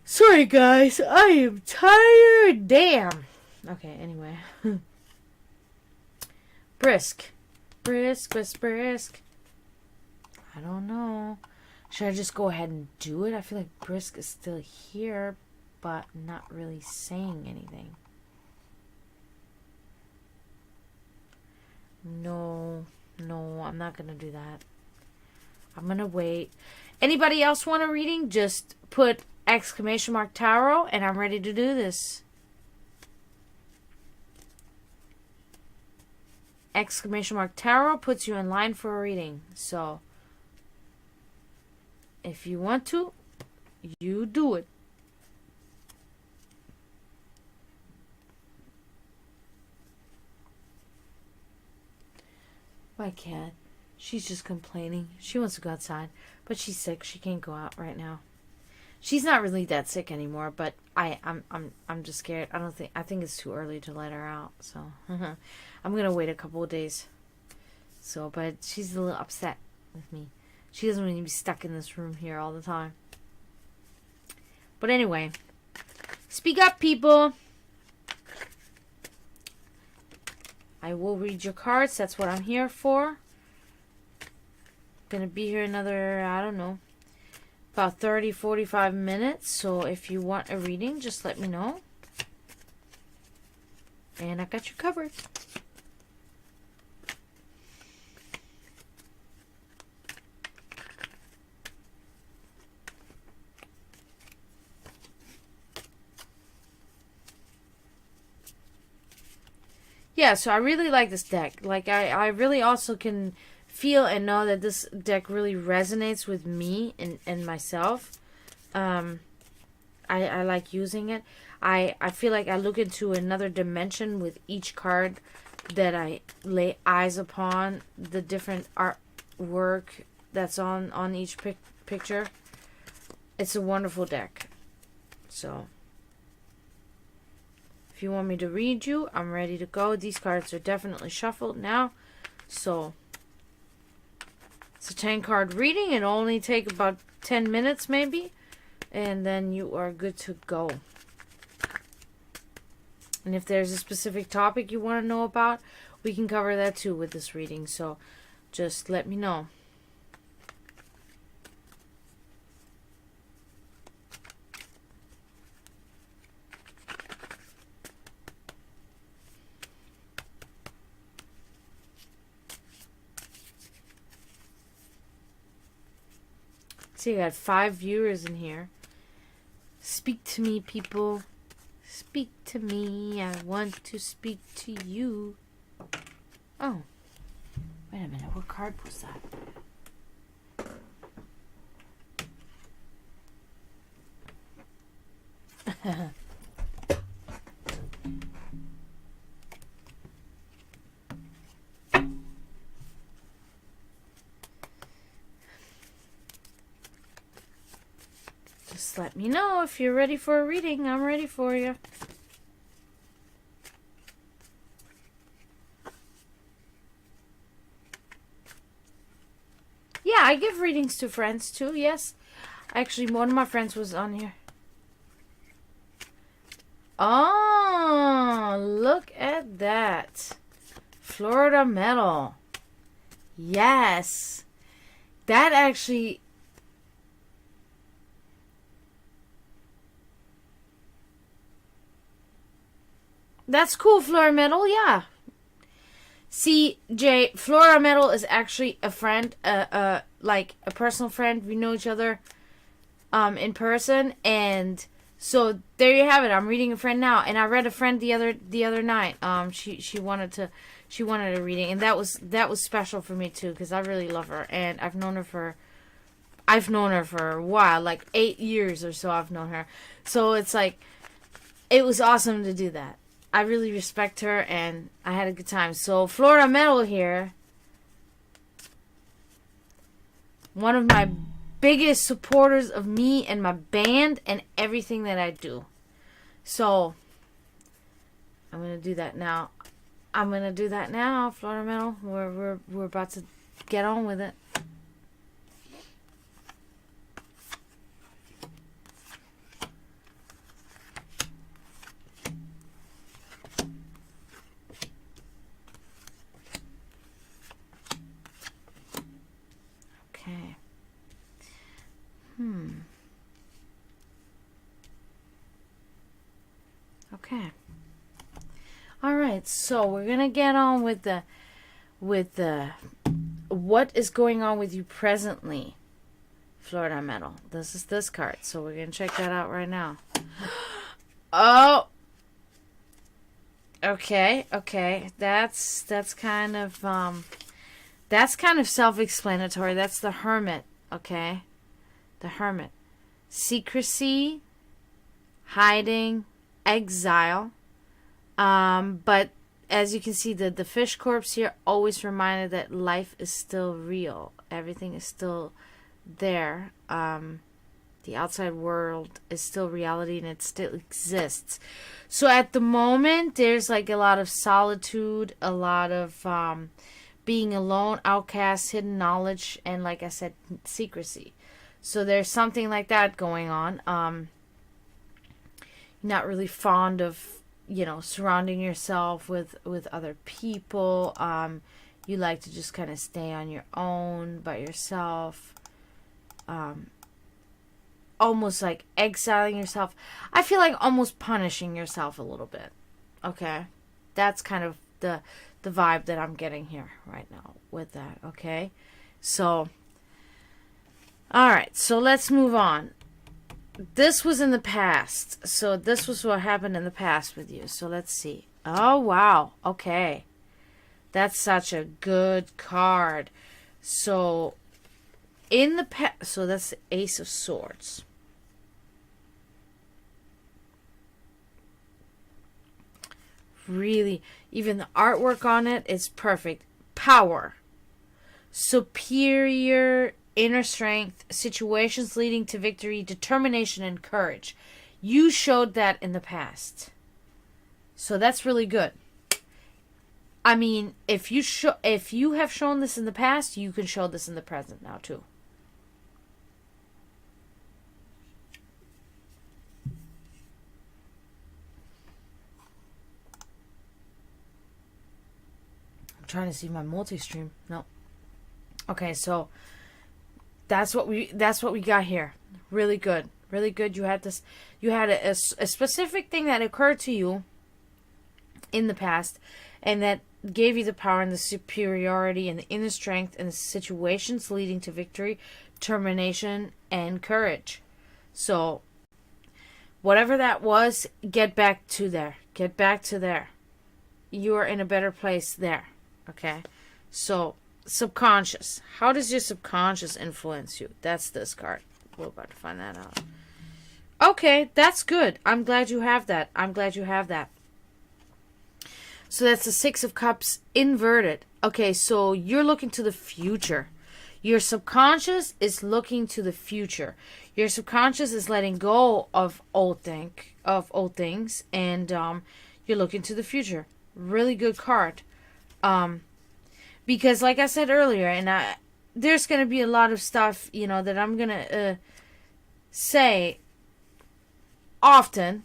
Sorry, guys. I am tired. Damn. Okay, anyway. Brisk. Brisk. I don't know. Should I just go ahead and do it? I feel like Brisk is still here, but not really saying anything. No, I'm not going to do that. I'm going to wait. Anybody else want a reading? Just put !tarot and I'm ready to do this. !tarot puts you in line for a reading. So, if you want to, you do it. My cat, she's just complaining. She wants to go outside, but she's sick. She can't go out right now. She's not really that sick anymore, but I'm just scared. I think it's too early to let her out. So I'm gonna wait a couple of days. So, but she's a little upset with me. She doesn't want to be stuck in this room here all the time. But anyway, speak up, people. I will read your cards. That's what I'm here for. Gonna be here another, I don't know, about 30-45 minutes. So if you want a reading, just let me know. And I got you covered. Yeah, so I really like this deck. Like, I really also can feel and know that this deck really resonates with me and myself. I like using it. I feel like I look into another dimension with each card that I lay eyes upon, the different artwork that's on each picture. It's a wonderful deck. So, if you want me to read you, I'm ready to go. These cards are definitely shuffled now. So, it's a 10 card reading. It'll only take about 10 minutes maybe. And then you are good to go. And if there's a specific topic you want to know about, we can cover that too with this reading. So, just let me know. See, I got 5 viewers in here. Speak to me, people. Speak to me. I want to speak to you. Oh. Wait a minute. What card was that? Just let me know if you're ready for a reading. I'm ready for you. Yeah, I give readings to friends too, yes. Actually, one of my friends was on here. Oh, look at that. Florida Metal. Yes. That actually... That's cool, Florida Metal, yeah. See, Jay, Florida Metal is actually a friend, like a personal friend. We know each other in person, and so there you have it. I'm reading a friend now, and I read a friend the other night. She wanted a reading, and that was special for me too, because I really love her, and I've known her for a while, like 8 years or so. I've known her, so it's like it was awesome to do that. I really respect her, and I had a good time. So, Florida Metal here. One of my biggest supporters of me and my band and everything that I do. So, I'm going to do that now. Florida Metal. We're about to get on with it. Okay. Okay. All right. So we're gonna get on with the what is going on with you presently, Florida Metal. This is this card. So we're gonna check that out right now. Oh. Okay. Okay. That's kind of self-explanatory. That's the Hermit, okay? The Hermit. Secrecy, hiding, exile. But as you can see, the fish corpse here always reminded that life is still real. Everything is still there. The outside world is still reality, and it still exists. So at the moment, there's like a lot of solitude, a lot of being alone, outcast, hidden knowledge, and like I said, secrecy. So there's something like that going on. Not really fond of, surrounding yourself with other people. You like to just kind of stay on your own, by yourself. Almost like exiling yourself. I feel like almost punishing yourself a little bit. Okay? That's kind of the vibe that I'm getting here right now with that, okay? So, alright, so let's move on. This was in the past. So this was what happened in the past with you. So let's see. Oh, wow. Okay. That's such a good card. So, in the past, so that's the Ace of Swords. Really, even the artwork on it is perfect. Power, superior inner strength, situations leading to victory, determination, and courage. You showed that in the past. So that's really good. I mean, if you have shown this in the past, you can show this in the present now too. I'm trying to see my multi-stream. No. Okay, so that's what we got here. Really good. Really good. You had this. You had a specific thing that occurred to you in the past, and that gave you the power and the superiority and the inner strength and the situations leading to victory, determination, and courage. So, whatever that was, get back to there. Get back to there. You are in a better place there. Okay? So, subconscious. How does your subconscious influence you? That's this card. We're about to find that out. Okay, that's good. I'm glad you have that. I'm glad you have that. So that's the Six of Cups inverted. Okay, so you're looking to the future. Your subconscious is looking to the future. Your subconscious is letting go of old things, and you're looking to the future. Really good card. Because like I said earlier, and there's going to be a lot of stuff, that I'm going to say often.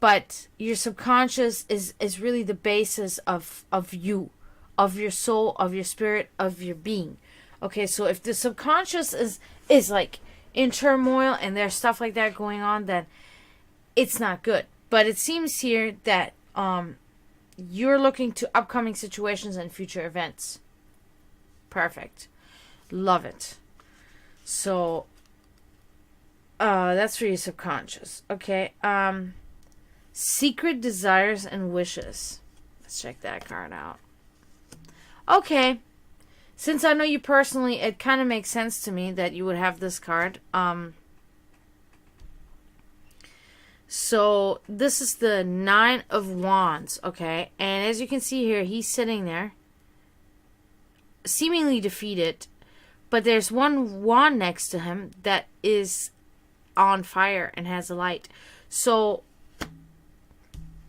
But your subconscious is really the basis of you, of your soul, of your spirit, of your being. Okay, so if the subconscious is like in turmoil and there's stuff like that going on, then it's not good. But it seems here that you're looking to upcoming situations and future events. Perfect. Love it. So that's for your subconscious. Okay. Secret desires and wishes. Let's check that card out. Okay. Since I know you personally, it kind of makes sense to me that you would have this card. So this is the Nine of Wands, okay? And as you can see here, he's sitting there, seemingly defeated, but there's one wand next to him that is on fire and has a light. So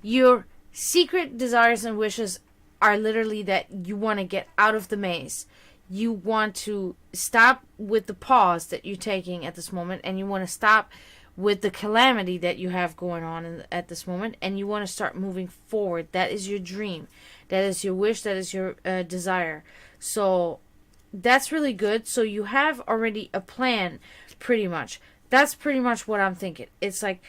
your secret desires and wishes are literally that you want to get out of the maze. You want to stop with the pause that you're taking at this moment, and you want to stop with the calamity that you have going on at this moment, and you want to start moving forward. That is your dream. That is your wish. That is your desire. So that's really good. So you have already a plan, pretty much. That's pretty much what I'm thinking. It's like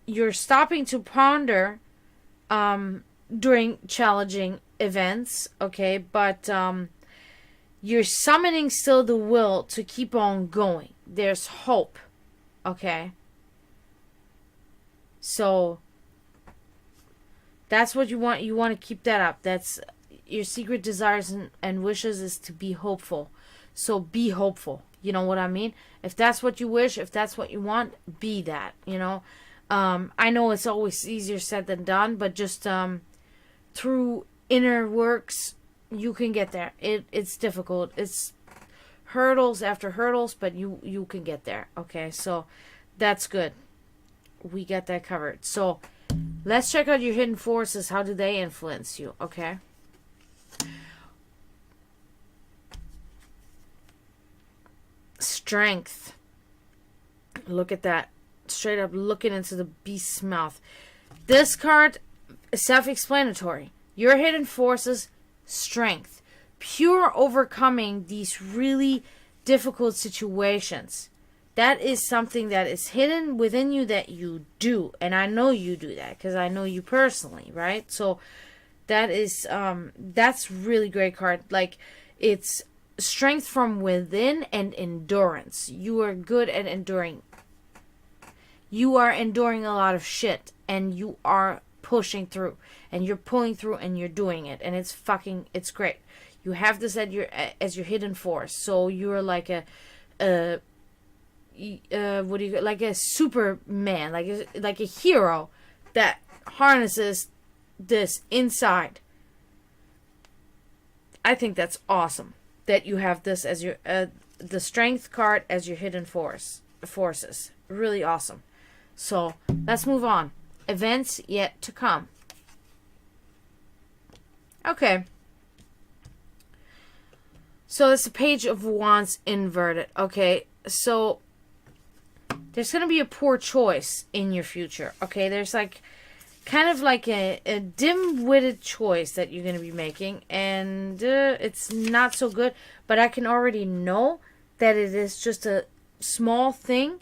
you're stopping to ponder during challenging events, okay? But you're summoning still the will to keep on going. There's hope, okay? So that's what you want. You want to keep that up. That's your secret desires and wishes, is to be hopeful. So be hopeful. You know what I mean? If that's what you wish, if that's what you want, be that, I know it's always easier said than done, but just through inner works, you can get there. It's difficult. It's hurdles after hurdles, but you can get there. Okay, so that's good. We got that covered. So let's check out your hidden forces. How do they influence you? Okay. Strength. Look at that. Straight up looking into the beast's mouth. This card is self-explanatory. Your hidden forces, strength. Pure overcoming these really difficult situations. That is something that is hidden within you that you do. And I know you do that because I know you personally, right? So that is, that's really great card. Like, it's strength from within and endurance. You are good at enduring. You are enduring a lot of shit, and you are pushing through, and you're pulling through, and you're doing it, and it's great. You have this as your hidden force, so you're like like a Superman, like a hero, that harnesses this inside. I think that's awesome that you have this as your the strength card as your hidden forces. Really awesome. So let's move on. Events yet to come. Okay. So it's the Page of Wands inverted. Okay. So there's going to be a poor choice in your future. Okay. There's like kind of like a dim-witted choice that you're going to be making. And it's not so good. But I can already know that it is just a small thing.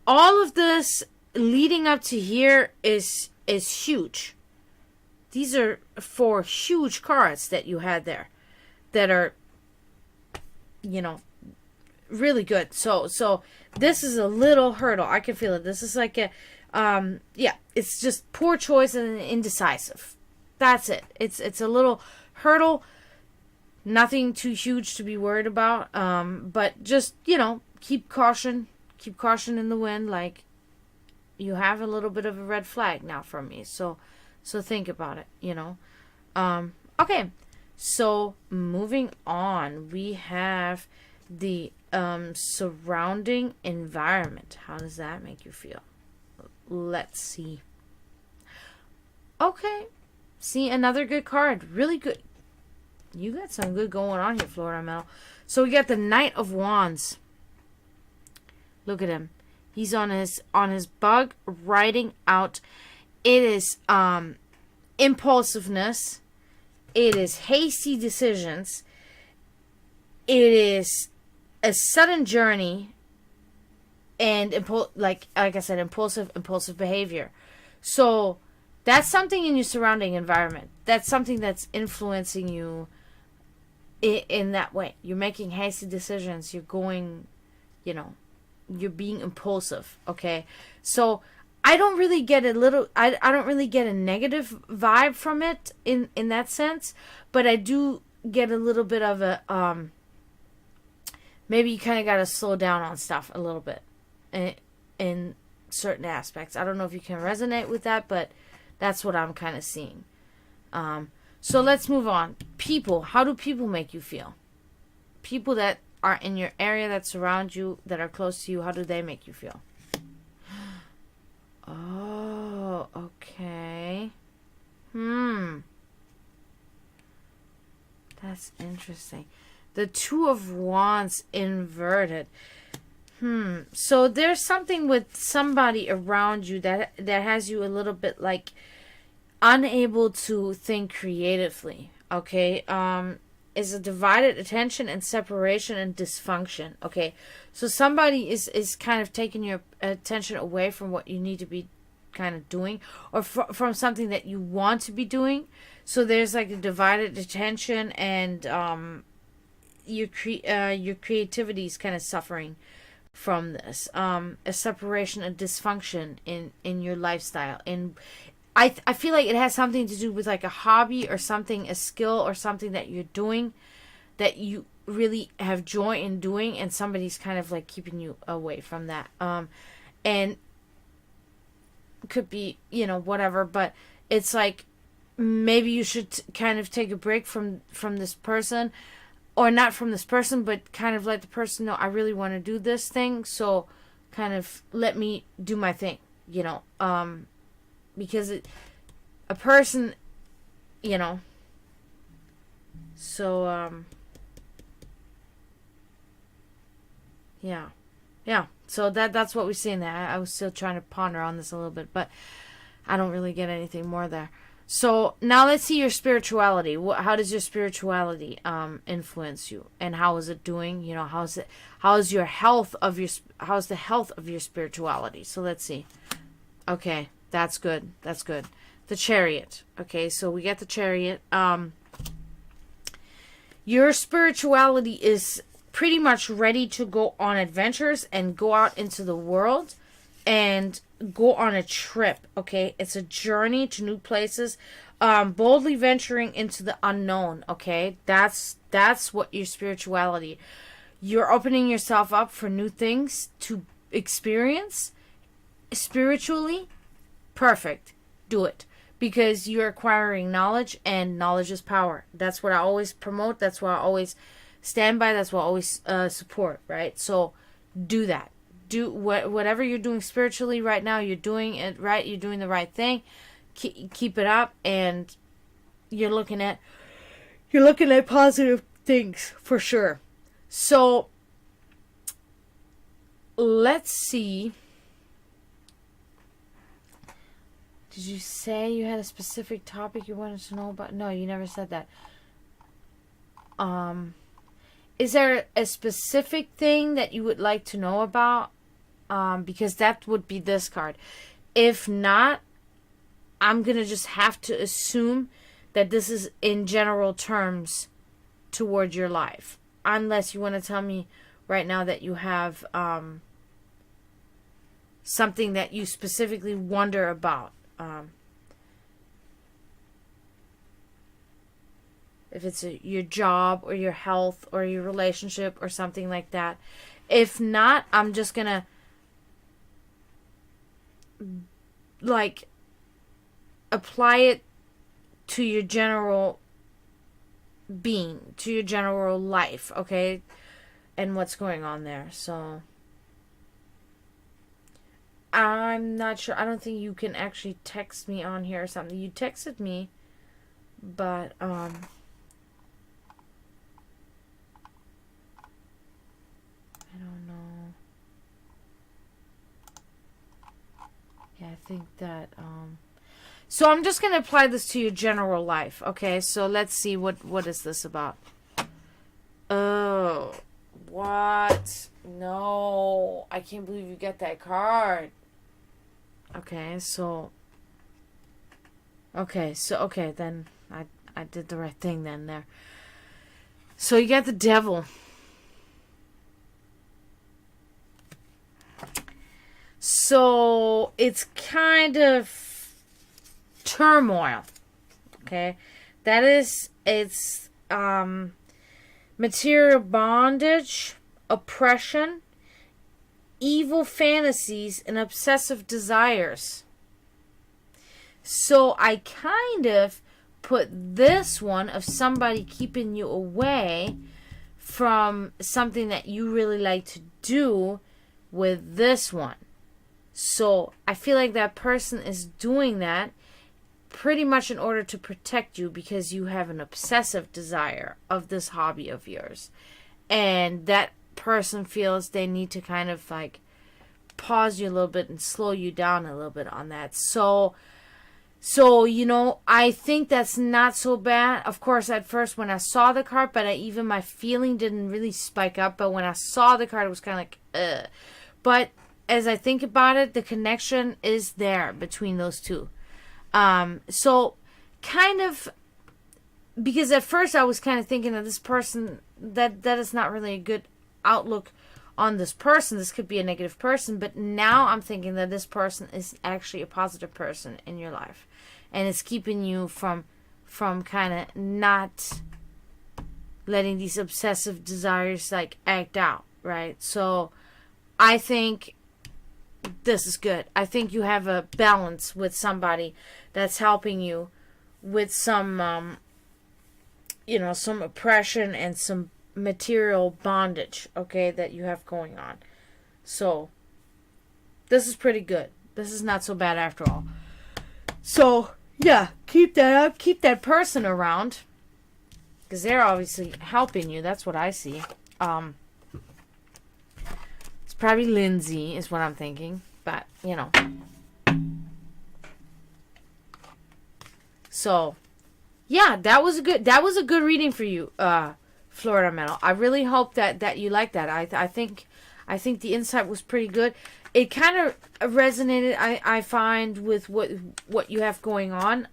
All of this leading up to here is huge. These are 4 huge cards that you had there that are, you know, really good. So this is a little hurdle. I can feel it. This is like a, yeah, it's just poor choice and indecisive. That's it. It's a little hurdle. Nothing too huge to be worried about. But just, you know, keep caution in the wind. Like, you have a little bit of a red flag now from me. So think about it, you know. Okay. So moving on, we have the surrounding environment. How does that make you feel? Let's see. Okay. See, another good card. Really good. You got some good going on here, Florida Metal. So we got the Knight of Wands. Look at him. He's on his bug, writing out. It is impulsiveness. It is hasty decisions. It is a sudden journey, and like I said, impulsive behavior. So that's something in your surrounding environment. That's something that's influencing you in that way. You're making hasty decisions. You're going, you know, you're being impulsive. Okay, so I don't really get I don't really get a negative vibe from it in that sense, but I do get a little bit of a maybe you kind of got to slow down on stuff a little bit in certain aspects. I don't know if you can resonate with that, but that's what I'm kind of seeing. So let's move on. People, how do people make you feel? People that are in your area, that surround you, that are close to you, how do they make you feel? Oh, okay. That's interesting. The Two of Wands inverted. So there's something with somebody around you that has you a little bit like unable to think creatively. Okay. Is a divided attention and separation and dysfunction. Okay. So somebody is kind of taking your attention away from what you need to be kind of doing, or from something that you want to be doing. So there's like a divided attention, and your creativity is kind of suffering from this. A separation, a dysfunction in your lifestyle. And I feel like it has something to do with like a hobby or something, a skill or something that you're doing that you really have joy in doing, and somebody's kind of like keeping you away from that. And could be, you know, whatever, but it's like maybe you should kind of take a break from this person, or not from this person, but kind of let the person know, I really want to do this thing, so kind of let me do my thing, you know, because a person, you know, so yeah, so that's what we see in there. I was still trying to ponder on this a little bit, but I don't really get anything more there. So now let's see your spirituality. How does your spirituality influence you, and how is it doing? You know, how's the health of your spirituality? So let's see. Okay, that's good. The Chariot. Okay, so we get the Chariot. Your spirituality is pretty much ready to go on adventures and go out into the world and go on a trip. Okay, it's a journey to new places, boldly venturing into the unknown. Okay, that's what your spirituality. You're opening yourself up for new things to experience spiritually, perfect. Do it. Because you're acquiring knowledge, and knowledge is power. That's what I always promote. That's what I always stand by. That's what I always support, right? So do that. Do whatever you're doing spiritually right now. You're doing it right. You're doing the right thing. Keep it up, and you're looking at positive things for sure. So let's see. Did you say you had a specific topic you wanted to know about? No, you never said that. Is there a specific thing that you would like to know about? Because that would be this card. If not, I'm going to just have to assume that this is in general terms toward your life. Unless you want to tell me right now that you have something that you specifically wonder about. If it's your job or your health or your relationship or something like that. If not, I'm just going to apply it to your general being, to your general life, okay? And what's going on there. So I'm not sure. I don't think you can actually text me on here or something. You texted me, but I don't know. Yeah, I think that so I'm just going to apply this to your general life, okay? So let's see what is this about? Oh, what? No, I can't believe you get that card. Okay, then I did the right thing then there. So you got the Devil. So it's kind of turmoil. Okay, it's material bondage, oppression, evil fantasies, and obsessive desires. So I kind of put this one of somebody keeping you away from something that you really like to do with this one. So I feel like that person is doing that pretty much in order to protect you because you have an obsessive desire of this hobby of yours. And that person feels they need to kind of pause you a little bit and slow you down a little bit on that. So I think that's not so bad. Of course, at first when I saw the card, but even my feeling didn't really spike up. But when I saw the card, it was kind of ugh. But as I think about it, the connection is there between those two. So kind of, because at first I was kind of thinking that this person, that is not really a good outlook on this person. This could be a negative person, but now I'm thinking that this person is actually a positive person in your life, and it's keeping you from kind of not letting these obsessive desires act out, right? So I think this is good. I think you have a balance with somebody that's helping you with some some oppression and some material bondage, okay, that you have going on. So this is pretty good. This is not so bad after all. So yeah, keep that up. Keep that person around because they're obviously helping you. That's what I see. It's probably Lindsay is what I'm thinking, but So yeah, that was a good reading for you, Florida Metal. I really hope that you like that. I think the insight was pretty good. It kind of resonated, I find, with what you have going on.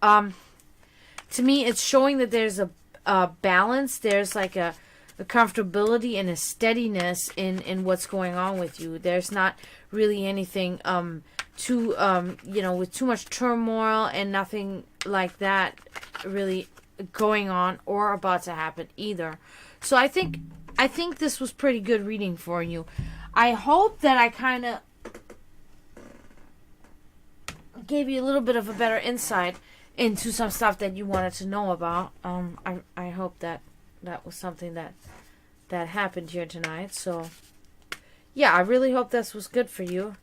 To me, it's showing that there's a balance. There's a comfortability and a steadiness in what's going on with you. There's not really anything too with too much turmoil and nothing like that really going on or about to happen either. So I think this was pretty good reading for you. I hope that I kind of gave you a little bit of a better insight into some stuff that you wanted to know about. I hope that was something that happened here tonight. So, yeah, I really hope this was good for you,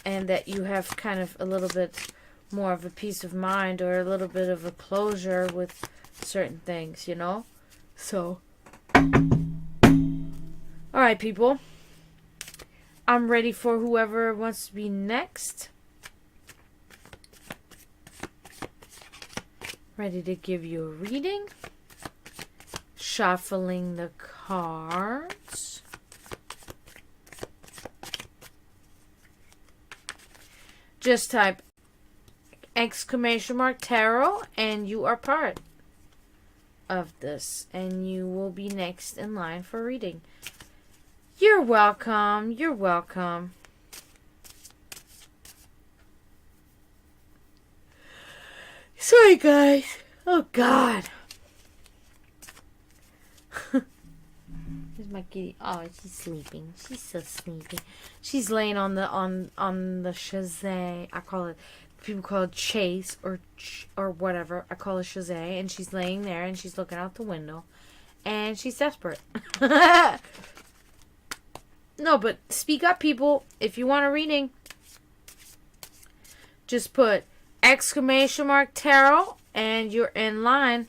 and that you have kind of a little bit more of a peace of mind, or a little bit of a closure with certain things, you know? So, alright, people. I'm ready for whoever wants to be next. Ready to give you a reading. Shuffling the cards. Just type !tarot and you are part of this. And you will be next in line for reading. You're welcome. You're welcome. Sorry, guys. Oh, God. Here's my kitty. Oh, she's sleeping. She's so sleepy. She's laying on the chaise. I call it. People call it chaise or whatever. I call it chaise, and she's laying there and she's looking out the window, and she's desperate. No, but speak up, people. If you want a reading, just put !tarot and you're in line.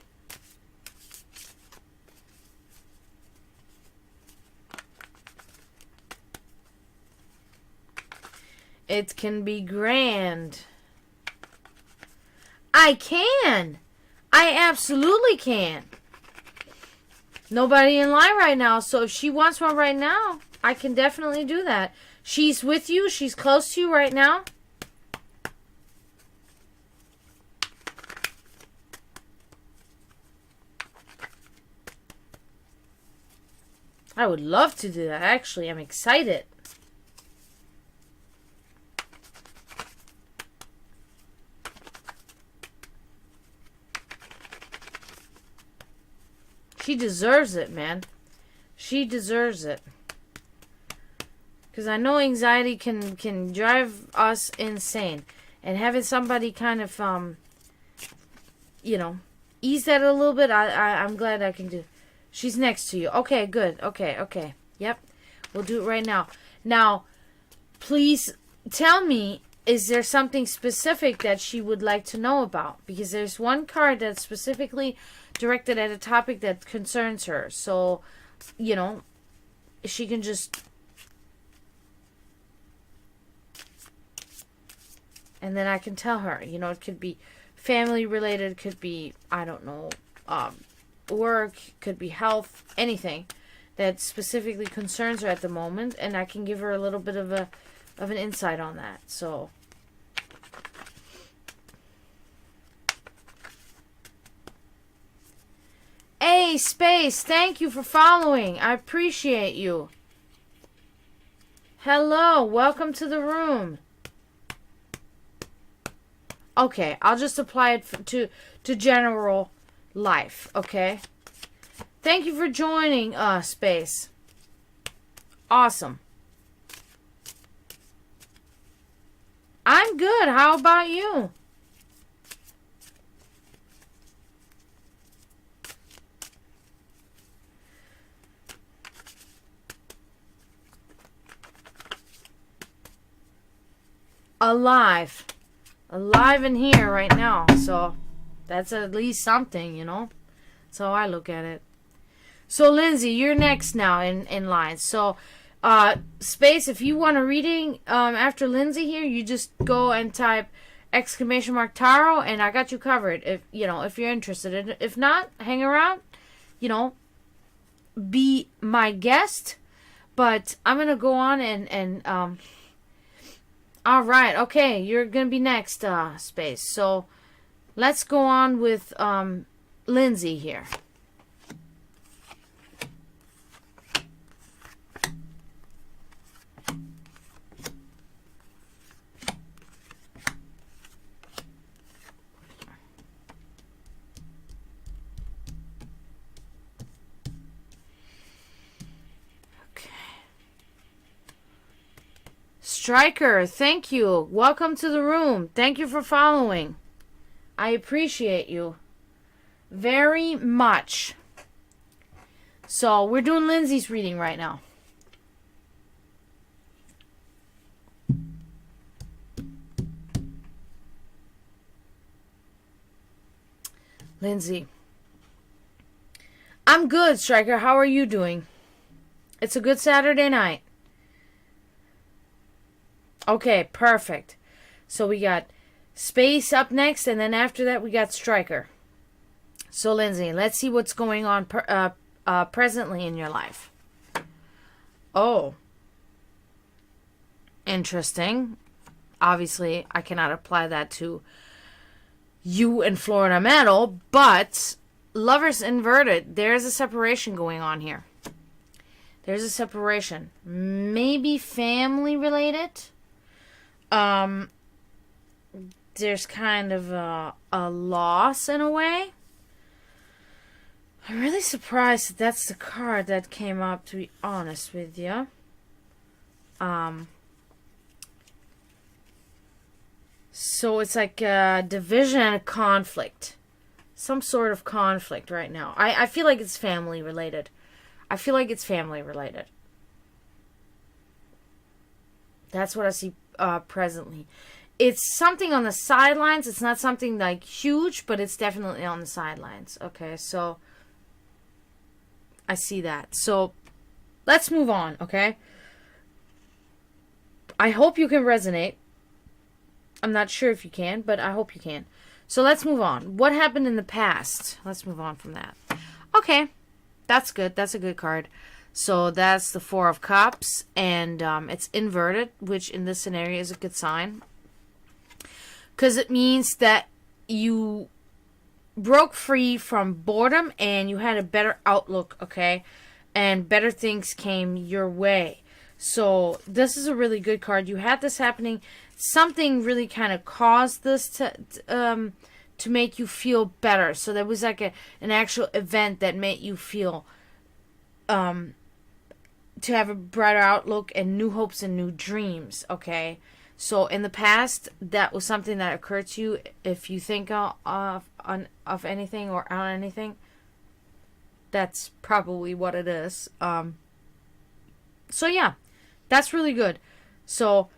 It can be grand. I can. I absolutely can. Nobody in line right now, so if she wants one right now, I can definitely do that. She's with you. She's close to you right now. I would love to do that. Actually, I'm excited. She deserves it, man. She deserves it. Because I know anxiety can drive us insane. And having somebody kind of, ease that a little bit, I'm glad I can do. She's next to you. Okay, good. Okay. Yep. We'll do it right now. Now, please tell me, is there something specific that she would like to know about? Because there's one card that's specifically directed at a topic that concerns her. So, she can just... And then I can tell her, it could be family related, could be, I don't know, work, could be health, anything that specifically concerns her at the moment, and I can give her a little bit of an insight on that. So, hey, Space, thank you for following. I appreciate you. Hello, welcome to the room. Okay, I'll just apply it to general life, okay? Thank you for joining us, Space. Awesome. I'm good. How about you? Alive. Alive in here right now, so that's at least something, That's how I look at it. So, Lindsay, you're next now in line. So, Space, if you want a reading after Lindsay here, you just go and type !tarot, and I got you covered. If you're interested. If not, hang around. Be my guest. But I'm gonna go on and all right, okay, you're going to be next, Space. So, let's go on with Lindsay here. Striker, thank you. Welcome to the room. Thank you for following. I appreciate you very much. So, we're doing Lindsay's reading right now. Lindsay. I'm good, Striker. How are you doing? It's a good Saturday night. Okay, perfect. So we got Space up next, and then after that we got Striker. So, Lindsay, let's see what's going on presently in your life. Oh. Interesting. Obviously, I cannot apply that to you and Florida Metal, but Lovers inverted. There's a separation going on here. There's a separation. Maybe family related. There's kind of a loss in a way. I'm really surprised that's the card that came up, to be honest with you. So it's like a division and a conflict. Some sort of conflict right now. I feel like it's family related. That's what I see presently. It's something on the sidelines. It's not something like huge, but it's definitely on the sidelines. Okay, so I see that. So let's move on, okay? I hope you can resonate. I'm not sure if you can, but I hope you can. So let's move on. What happened in the past? Let's move on from that. Okay, that's good. That's a good card. So that's the Four of Cups, and it's inverted, which in this scenario is a good sign. Because it means that you broke free from boredom and you had a better outlook, okay? And better things came your way. So this is a really good card. You had this happening. Something really kind of caused this to make you feel better. So there was like an actual event that made you feel to have a brighter outlook and new hopes and new dreams, okay? So in the past, that was something that occurred to you. If you think of anything or on anything, that's probably what it is. So yeah, that's really good. So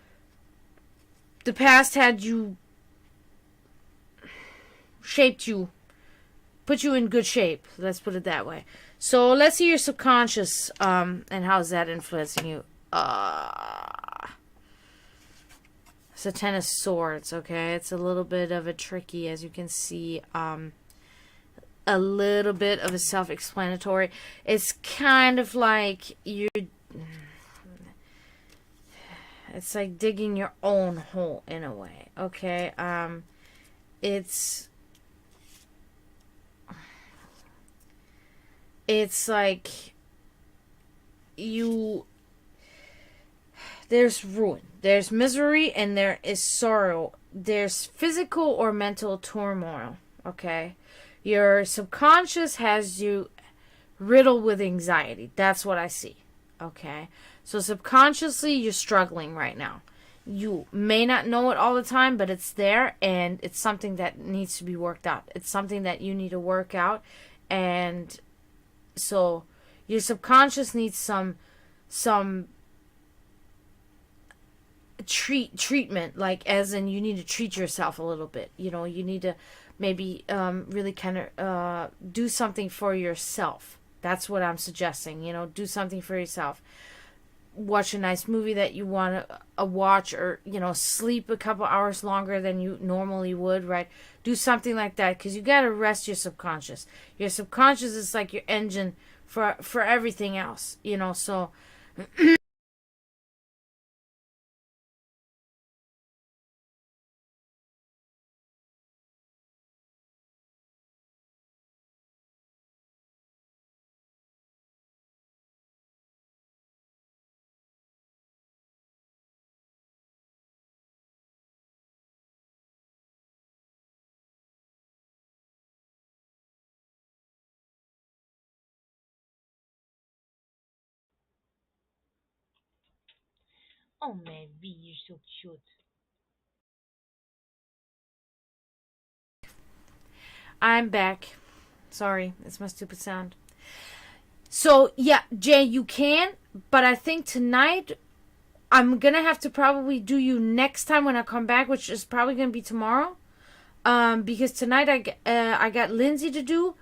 the past had you, shaped you, put you in good shape. Let's put it that way. So let's see your subconscious, and how's that influencing you. It's a Ten of Swords, okay? It's a little bit of a tricky, as you can see, a little bit of a self-explanatory. It's kind of like it's like digging your own hole in a way, okay? It's like there's ruin, there's misery, and there is sorrow. There's physical or mental turmoil, okay? Your subconscious has you riddled with anxiety. That's what I see, okay? So subconsciously, you're struggling right now. You may not know it all the time, but it's there, and it's something that needs to be worked out. It's something that you need to work out, and so your subconscious needs some treatment, like as in you need to treat yourself a little bit. You know, you need to maybe really kind of do something for yourself. That's what I'm suggesting. You know, do something for yourself. Watch a nice movie that you want to watch, or, you know, sleep a couple hours longer than you normally would, right? Do something like that, because you got to rest your subconscious. Your subconscious is like your engine for everything else, you know, so Oh man, V, you're so cute. I'm back. Sorry, it's my stupid sound. So yeah, Jay, you can, but I think tonight I'm gonna have to probably do you next time when I come back, which is probably gonna be tomorrow. Because tonight I got Lindsay to do,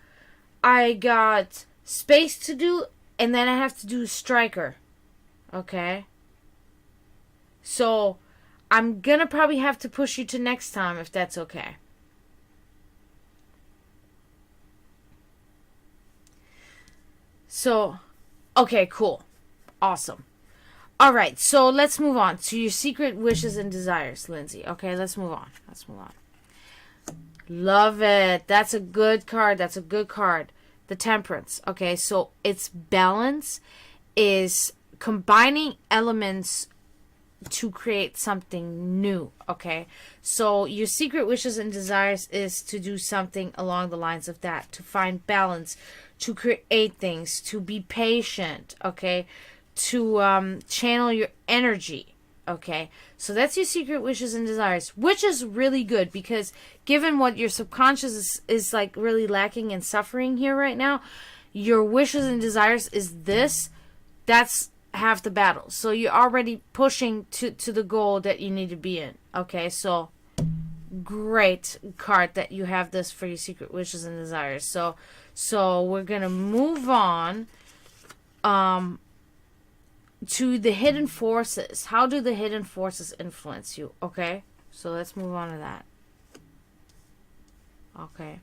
I got Space to do, and then I have to do Striker. Okay, so I'm gonna probably have to push you to next time if that's okay. So, okay, cool, awesome. All right, so let's move on to your secret wishes and desires, Lindsay. Okay, let's move on. Let's move on. Love it. That's a good card. That's a good card. The Temperance. Okay, so its balance is combining elements to create something new. Okay, so your secret wishes and desires is to do something along the lines of that, to find balance, to create things, to be patient. Okay, to channel your energy. Okay, so that's your secret wishes and desires, which is really good because given what your subconscious is like really lacking and suffering here right now, your wishes and desires is this. That's half the battle. So you're already pushing to the goal that you need to be in. Okay, so great card that you have this for your secret wishes and desires. So we're gonna move on. Um, to the hidden forces. How do the hidden forces influence you? Okay, so let's move on to that. Okay,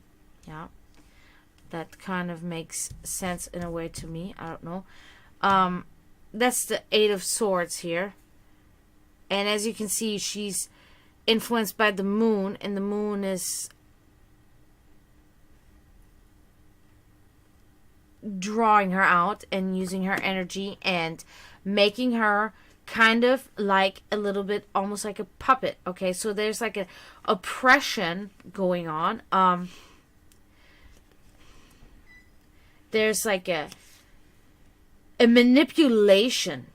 yeah, that kind of makes sense in a way to me. I don't know. That's the Eight of Swords here, and as you can see, she's influenced by the moon, and the moon is drawing her out and using her energy and making her kind of like a little bit almost like a puppet. Okay, so there's like a oppression going on. There's like a manipulation.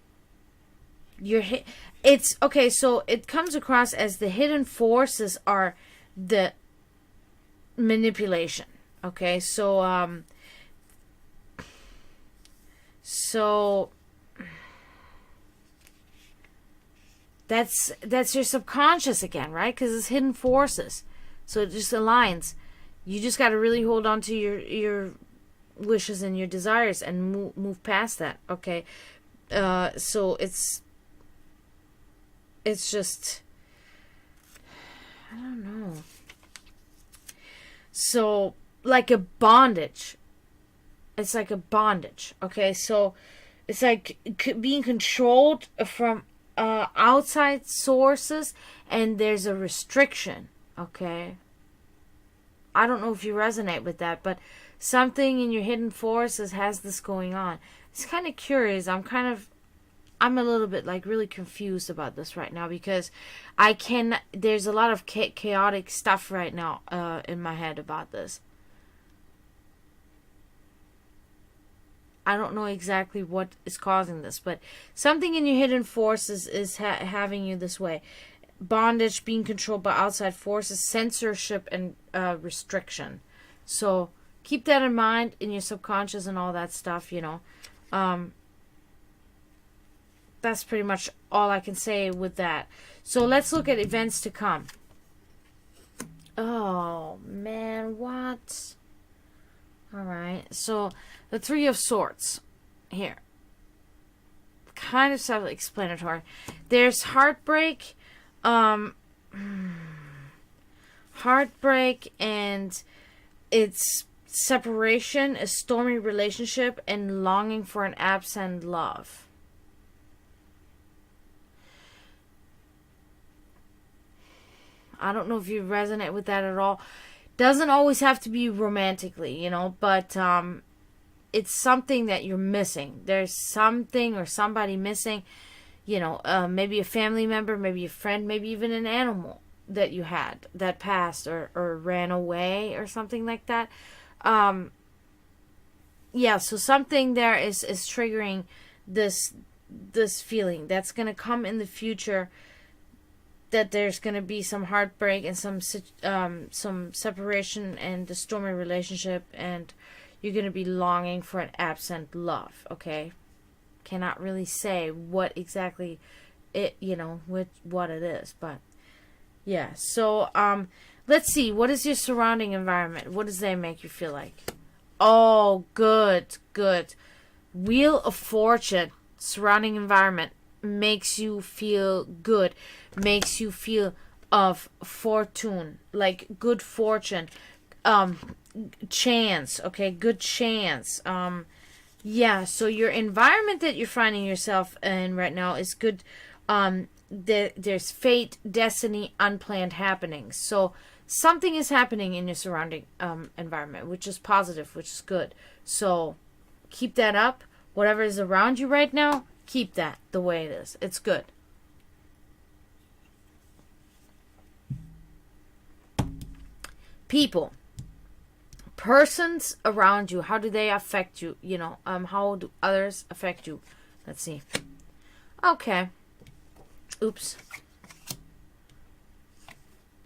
It's okay, so it comes across as the hidden forces are the manipulation. Okay, so that's your subconscious again, right? Because it's hidden forces, so it just aligns. You just got to really hold on to your wishes and your desires and move past that. Okay, so it's just I don't know. So like a bondage. It's like a bondage. Okay, so it's like being controlled from outside sources, and there's a restriction. Okay, I don't know if you resonate with that, but something in your hidden forces has this going on. It's kind of curious. I'm a little bit like really confused about this right now because there's a lot of chaotic stuff right now in my head about this. I don't know exactly what is causing this, but something in your hidden forces is having you this way. Bondage, being controlled by outside forces, censorship, and restriction. So keep that in mind in your subconscious and all that stuff, you know. Um, that's pretty much all I can say with that. So let's look at events to come. Oh, man, what? All right, so the Three of Swords here. Kind of self-explanatory. There's heartbreak, um, heartbreak, and it's separation, a stormy relationship, and longing for an absent love. I don't know if you resonate with that at all. Doesn't always have to be romantically, you know, but it's something that you're missing. There's something or somebody missing, you know, maybe a family member, maybe a friend, maybe even an animal that you had that passed or ran away or something like that. Um, yeah, so something there is triggering this this feeling that's going to come in the future, that there's going to be some heartbreak and some separation and a stormy relationship, and you're going to be longing for an absent love, okay? Cannot really say what exactly it, what it is, but yeah. So let's see, what is your surrounding environment? What does that make you feel like? Oh, good. Wheel of Fortune, surrounding environment makes you feel good, makes you feel of fortune, like good fortune, chance, okay, good chance. Yeah, so your environment that you're finding yourself in right now is good. There's fate, destiny, unplanned happenings. So something is happening in your surrounding environment, which is positive, which is good. So keep that up. Whatever is around you right now, keep that the way it is. It's good. People. Persons around you, how do they affect you? How do others affect you? Let's see. Okay. Oops.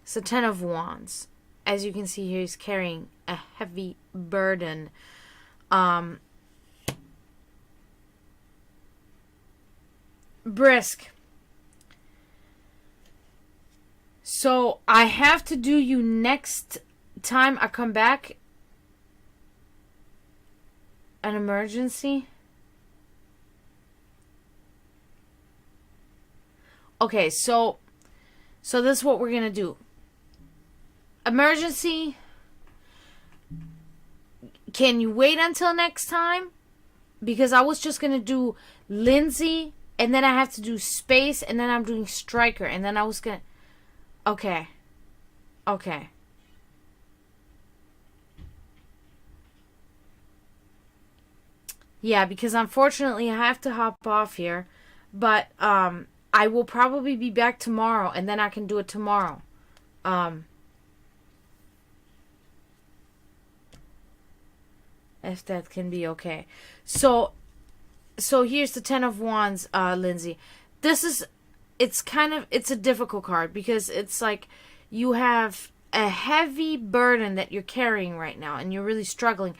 It's the Ten of Wands. As you can see here, he's carrying a heavy burden. Brisk. So I have to do you next time I come back. An emergency. Okay, so this is what we're gonna do. Emergency. Can you wait until next time? Because I was just gonna do Lindsay, and then I have to do Space, and then I'm doing Striker, and then I was gonna. Okay. Yeah, because unfortunately I have to hop off here, but I will probably be back tomorrow, and then I can do it tomorrow. If that can be okay. So here's the Ten of Wands, Lindsay. It's a difficult card because it's like you have a heavy burden that you're carrying right now, and you're really struggling,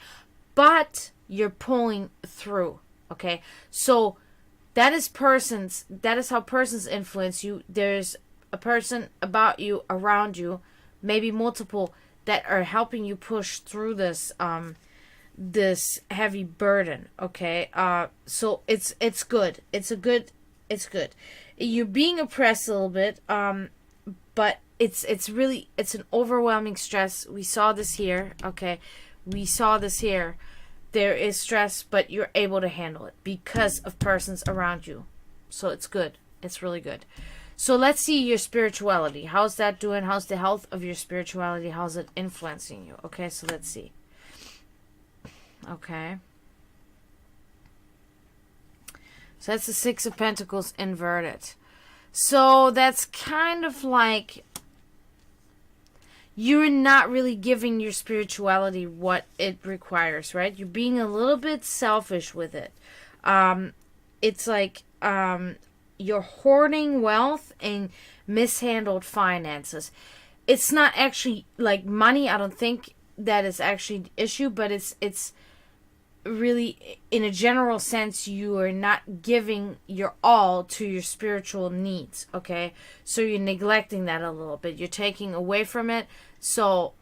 but you're pulling through, okay? So that is how persons influence you. There's a person about you, around you, maybe multiple, that are helping you push through this this heavy burden, okay? So it's good. It's good. You're being oppressed a little bit, but it's an overwhelming stress. We saw this here, okay? There is stress, but you're able to handle it because of persons around you. So it's good. It's really good. So let's see your spirituality. How's that doing? How's the health of your spirituality? How's it influencing you? Okay, so let's see. Okay. So that's the Six of Pentacles inverted. So that's kind of like you're not really giving your spirituality what it requires, right? You're being a little bit selfish with it. It's like you're hoarding wealth and mishandled finances. It's not actually like money. I don't think that is actually the issue, but it's really, in a general sense, you are not giving your all to your spiritual needs, okay? So you're neglecting that a little bit. You're taking away from it. So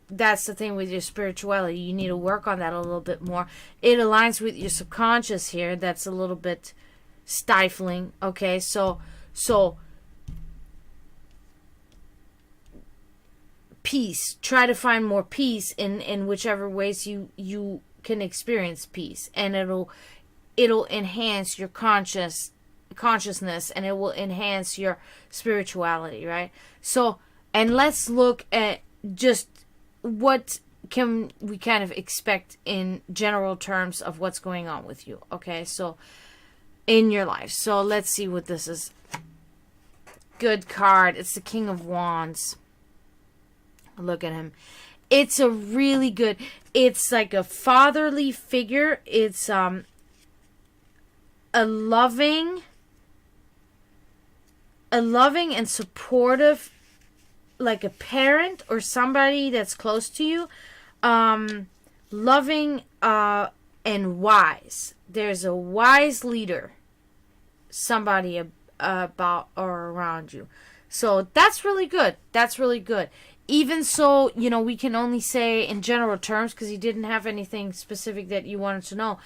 that's the thing with your spirituality. You need to work on that a little bit more. It aligns with your subconscious here. That's a little bit stifling, okay? So peace. Try to find more peace in whichever ways you can experience peace, and it'll enhance your consciousness, and it will enhance your spirituality, right? So, and let's look at just what can we kind of expect in general terms of what's going on with you, okay? So in your life. So let's see what this is. Good card. It's the King of Wands. Look at him. It's a really good, it's like a fatherly figure. It's a loving and supportive, like a parent or somebody that's close to you, loving and wise. There's a wise leader, somebody about or around you. So that's really good. That's really good. Even so, we can only say in general terms because you didn't have anything specific that you wanted to know.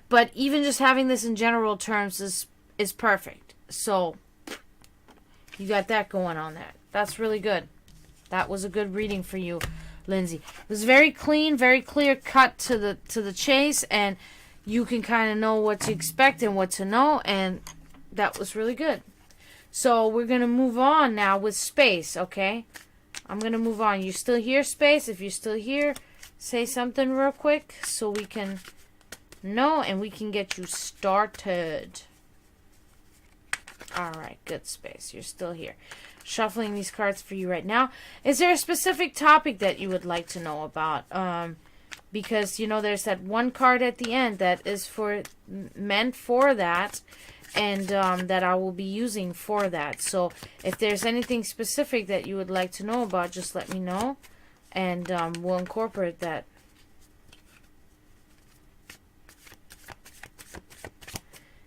But even just having this in general terms is perfect. So you got that going on there. That's really good. That was a good reading for you, Lindsay. It was very clean, very clear cut to the chase, and you can kind of know what to expect and what to know, and that was really good. So we're going to move on now with Space, okay? I'm going to move on. You still here, Space? If you're still here, say something real quick so we can know and we can get you started. All right, good, Space. You're still here. Shuffling these cards for you right now. Is there a specific topic that you would like to know about? Because, there's that one card at the end that is meant for that, and that I will be using for that. So if there's anything specific that you would like to know about, just let me know, and we'll incorporate that.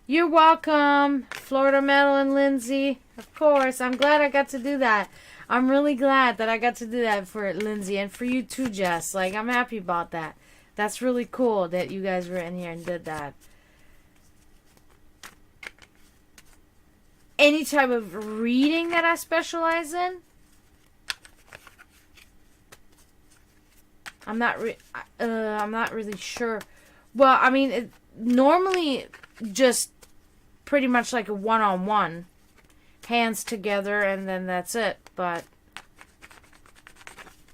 You're welcome, Florida Metal and Lindsay. Of course, I'm glad I got to do that. I'm really glad that I got to do that for Lindsay and for you too, Jess. Like, I'm happy about that. That's really cool that you guys were in here and did that. Any type of reading that I specialize in? I'm not really sure. Well, I mean, normally just pretty much like a one-on-one, hands together, and then that's it. But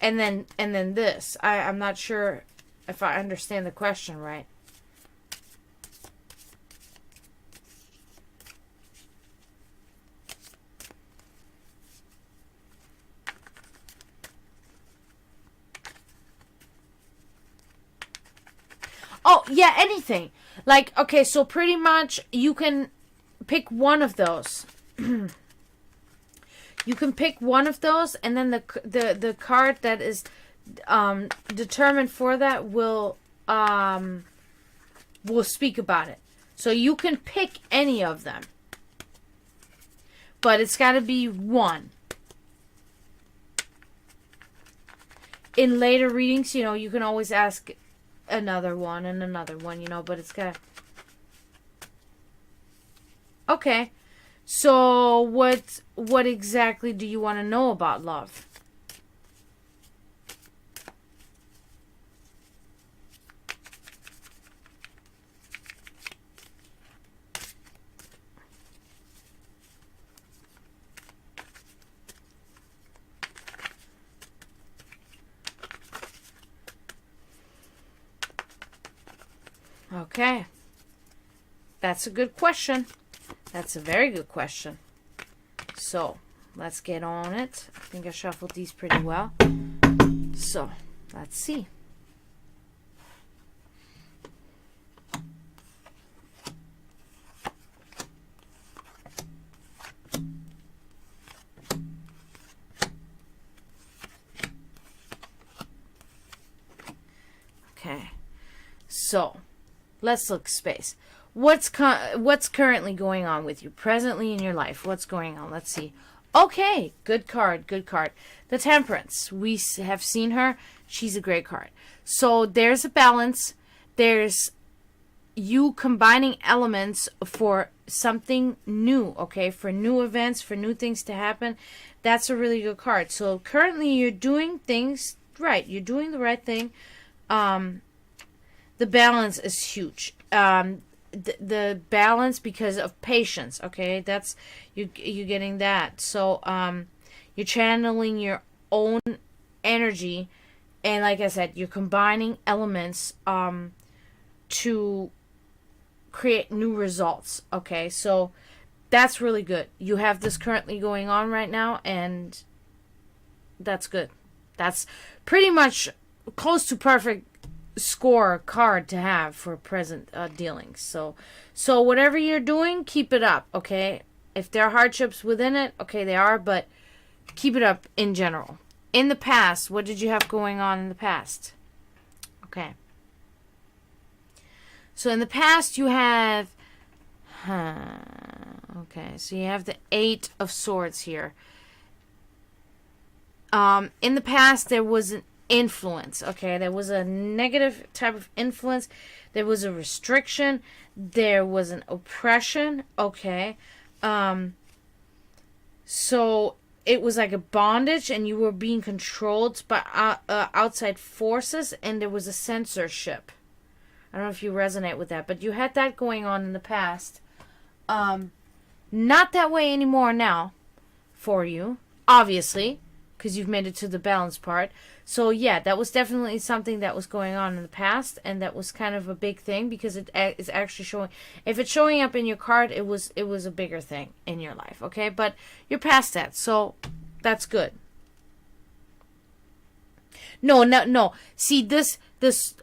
and then this. I'm not sure if I understand the question right. Oh, yeah, anything. Like, okay, so pretty much you can pick one of those. You can pick one of those, and then the card that is determined for that will speak about it. So you can pick any of them. But it's got to be one. In later readings, you can always ask another one and another one, but it's got... Okay. So what exactly do you want to know about love? Okay. That's a good question. That's a very good question. So, let's get on it. I think I shuffled these pretty well. So, let's see. Okay. So, let's look, Space. What's currently going on with you presently in your life? What's going on? Let's see. Okay, good card, good card. The Temperance. We have seen her. She's a great card. So there's a balance. There's you combining elements for something new, okay? For new events, for new things to happen. That's a really good card. So currently you're doing things right. You're doing the right thing. The balance is huge. The balance because of patience, okay? That's you getting that. So you're channeling your own energy, and like I said, you're combining elements to create new results, okay? So that's really good. You have this currently going on right now, and that's good. That's pretty much close to perfect score card to have for present dealings. So whatever you're doing, keep it up, okay? If there are hardships within it, okay, they are, but keep it up in general. In the past, what did you have going on in the past? Okay. So in the past, you have... okay, so you have the 8 of Swords here. In the past, there was an influence, okay? There was a negative type of influence. There was a restriction. There was an oppression, okay? So it was like a bondage, and you were being controlled by outside forces, and there was a censorship. I don't know if you resonate with that, but you had that going on in the past. Not that way anymore now for you, obviously, because you've made it to the balance part. So yeah, that was definitely something that was going on in the past, and that was kind of a big thing, because it is actually showing. If it's showing up in your card, it was a bigger thing in your life, okay? But you're past that, so that's good. No. See, this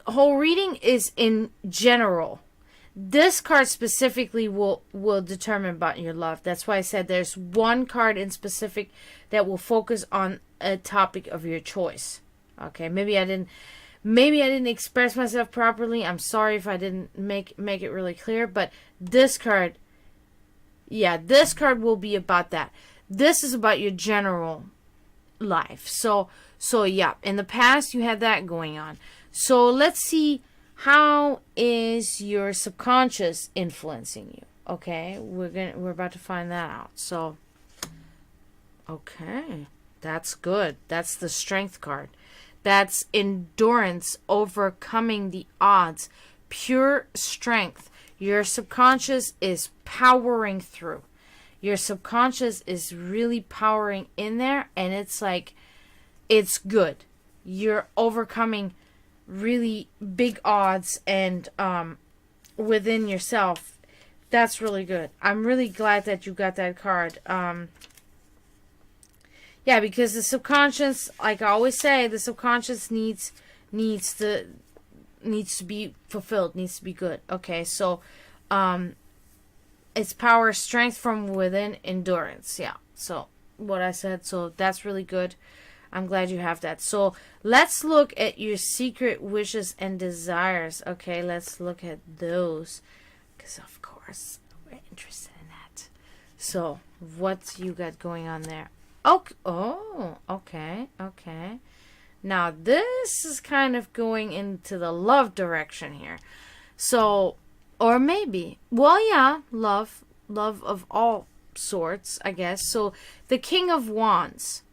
whole reading is in general. This card specifically will determine about your love. That's why I said there's one card in specific that will focus on a topic of your choice. Okay, maybe I didn't express myself properly. I'm sorry if I didn't make it really clear, but this card, yeah, this card will be about that. This is about your general life. So yeah, in the past you had that going on. So let's see, how is your subconscious influencing you? Okay, we're about to find that out. So okay, that's good. That's the Strength card. That's endurance, overcoming the odds, pure strength. Your subconscious is powering through. Your subconscious is really powering in there, and it's like, it's good. You're overcoming really big odds, and within yourself. That's really good. I'm really glad that you got that card. Yeah, because the subconscious, like I always say, the subconscious needs to be fulfilled, needs to be good. Okay, so it's power, strength from within, endurance. Yeah, so what I said, so that's really good. I'm glad you have that. So let's look at your secret wishes and desires. Okay, let's look at those, because of course we're interested in that. So what you got going on there? Okay. Now this is kind of going into the love direction here. So, or maybe, well, yeah, love of all sorts, I guess. So the King of Wands.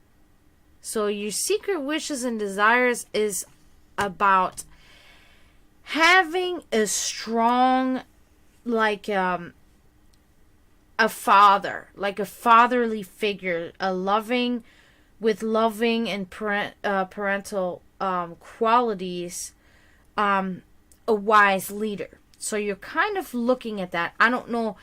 So your secret wishes and desires is about having a strong, like a father, like a fatherly figure, with loving and parental qualities, a wise leader. So you're kind of looking at that. I don't know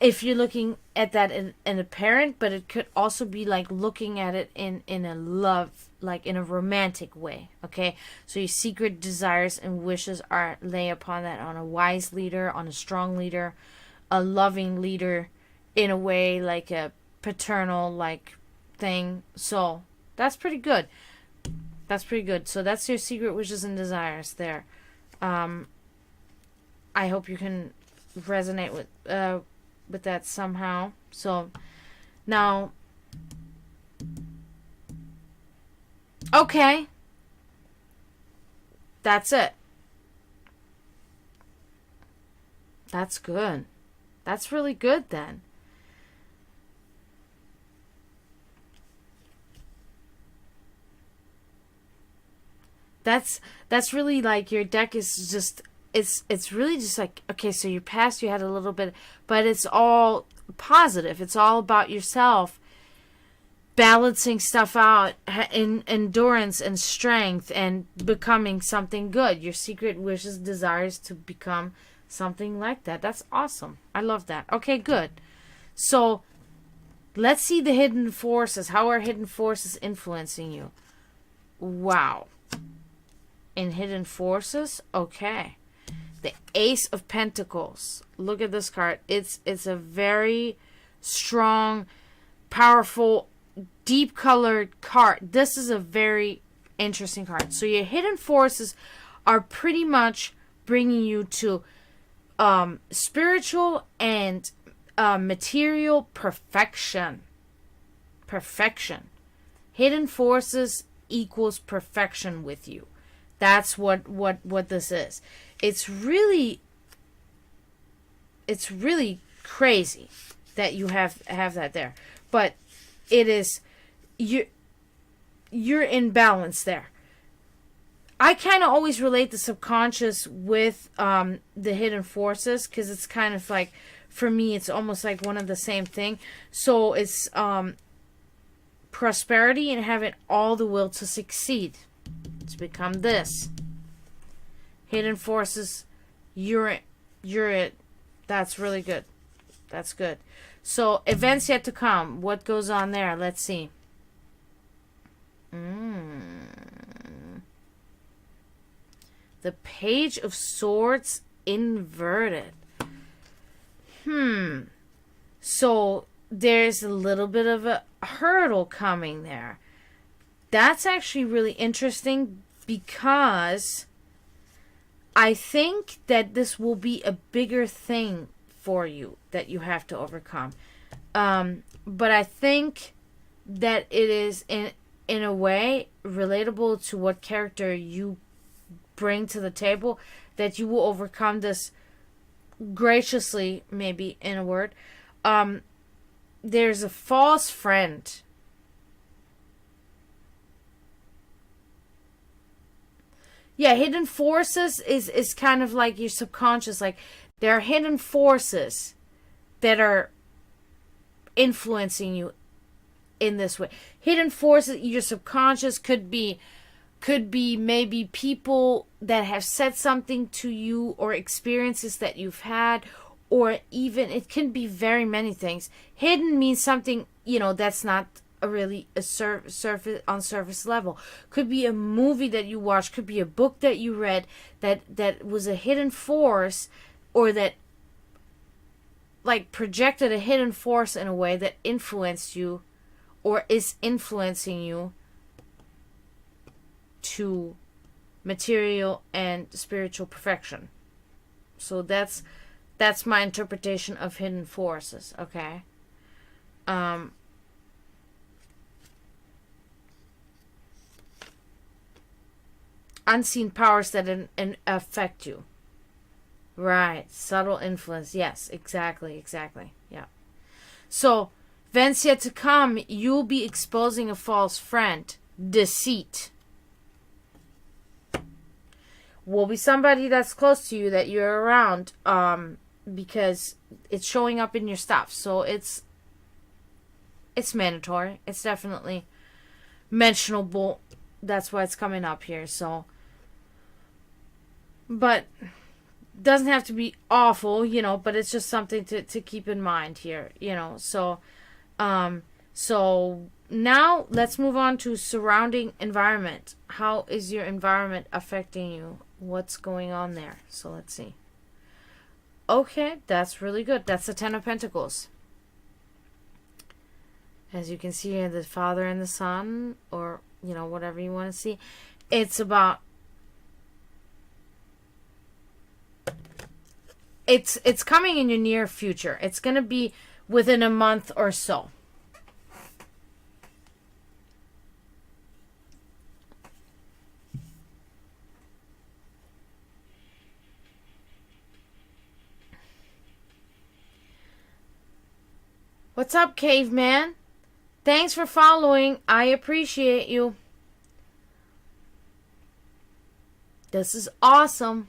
if you're looking at that in a parent, but it could also be like looking at it in a love, like in a romantic way. Okay, so your secret desires and wishes are lay upon that, on a wise leader, on a strong leader, a loving leader, in a way like a paternal like thing. So that's pretty good. So that's your secret wishes and desires there. I hope you can resonate with that somehow. So now, okay, that's it. That's good. That's really good then. That's really like your deck is just, it's really just like, okay, so your past you had a little bit, but it's all positive. It's all about yourself balancing stuff out in endurance and strength and becoming something good. Your secret wishes, desires to become something like that. That's awesome. I love that. Okay, good. So let's see the hidden forces. How are hidden forces influencing you? Wow. in Hidden Forces. Okay. The Ace of Pentacles. Look at this card. It's a very strong, powerful, deep colored card. This is a very interesting card. So your hidden forces are pretty much bringing you to spiritual and material perfection. Perfection. Hidden forces equals perfection with you. That's what this is. It's really crazy that you have that there. But it is you're in balance there. I kind of always relate the subconscious with the hidden forces, because it's kind of like, for me, it's almost like one of the same thing. So it's prosperity and having all the will to succeed. It's become this. Hidden forces, you're it. That's really good. That's good. So, events yet to come. What goes on there? Let's see. The Page of Swords inverted. So, there's a little bit of a hurdle coming there. That's actually really interesting, because I think that this will be a bigger thing for you that you have to overcome. But I think that it is in a way relatable to what character you bring to the table, that you will overcome this graciously, maybe in a word. There's a false friend. Yeah, hidden forces is kind of like your subconscious. Like, there are hidden forces that are influencing you in this way. Hidden forces, your subconscious could be maybe people that have said something to you, or experiences that you've had, or even it can be very many things. Hidden means something, that's not really a surface level. Could be a movie that you watched, could be a book that you read that was a hidden force, or that like projected a hidden force in a way that influenced you, or is influencing you to material and spiritual perfection. So that's my interpretation of hidden forces, okay? Unseen powers that affect you. Right. Subtle influence. Yes, exactly. Yeah. So, events yet to come, you'll be exposing a false friend. Deceit. Will be somebody that's close to you that you're around, because it's showing up in your stuff. So it's mandatory. It's definitely mentionable. That's why it's coming up here. So, but doesn't have to be awful, but it's just something to keep in mind here, So, so now let's move on to surrounding environment. How is your environment affecting you? What's going on there? So let's see. Okay, that's really good. That's the Ten of Pentacles. As you can see here, the Father and the Son, or, whatever you want to see. It's about... It's coming in your near future. It's going to be within a month or so. What's up, caveman? Thanks for following. I appreciate you. This is awesome.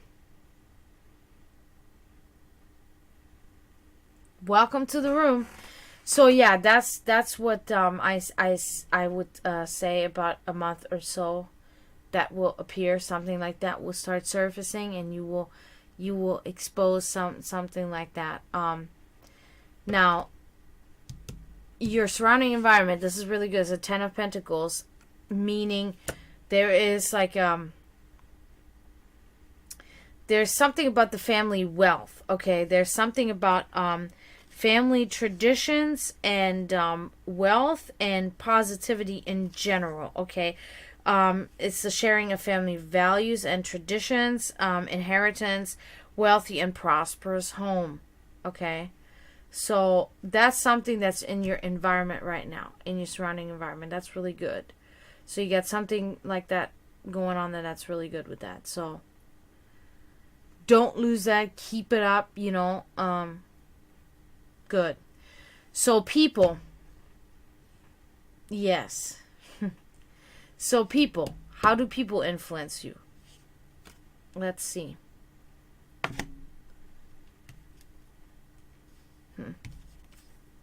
Welcome to the room. So yeah, that's what I would say about a month or so that will appear. Something like that will start surfacing, and you will expose something like that. Now, your surrounding environment, this is really good. It's a Ten of Pentacles, meaning there is like there's something about the family wealth. Okay, there's something about family traditions and wealth and positivity in general. Okay, it's the sharing of family values and traditions, inheritance, wealthy and prosperous home. Okay, so that's something that's in your environment right now, in your surrounding environment. That's really good. So you got something like that going on that's really good with that. So don't lose that. Keep it up, good. So people. Yes. So people. How do people influence you? Let's see.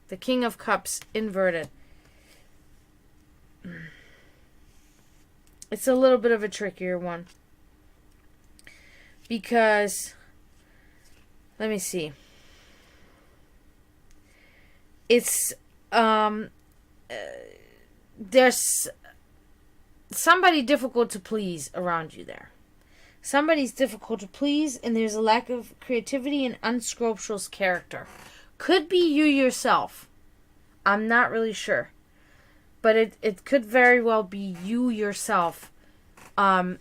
The King of Cups inverted. It's a little bit of a trickier one. Because, let me see. It's, there's somebody difficult to please around you there. Somebody's difficult to please, and there's a lack of creativity and unscrupulous character. Could be you yourself. I'm not really sure. But it could very well be you yourself. But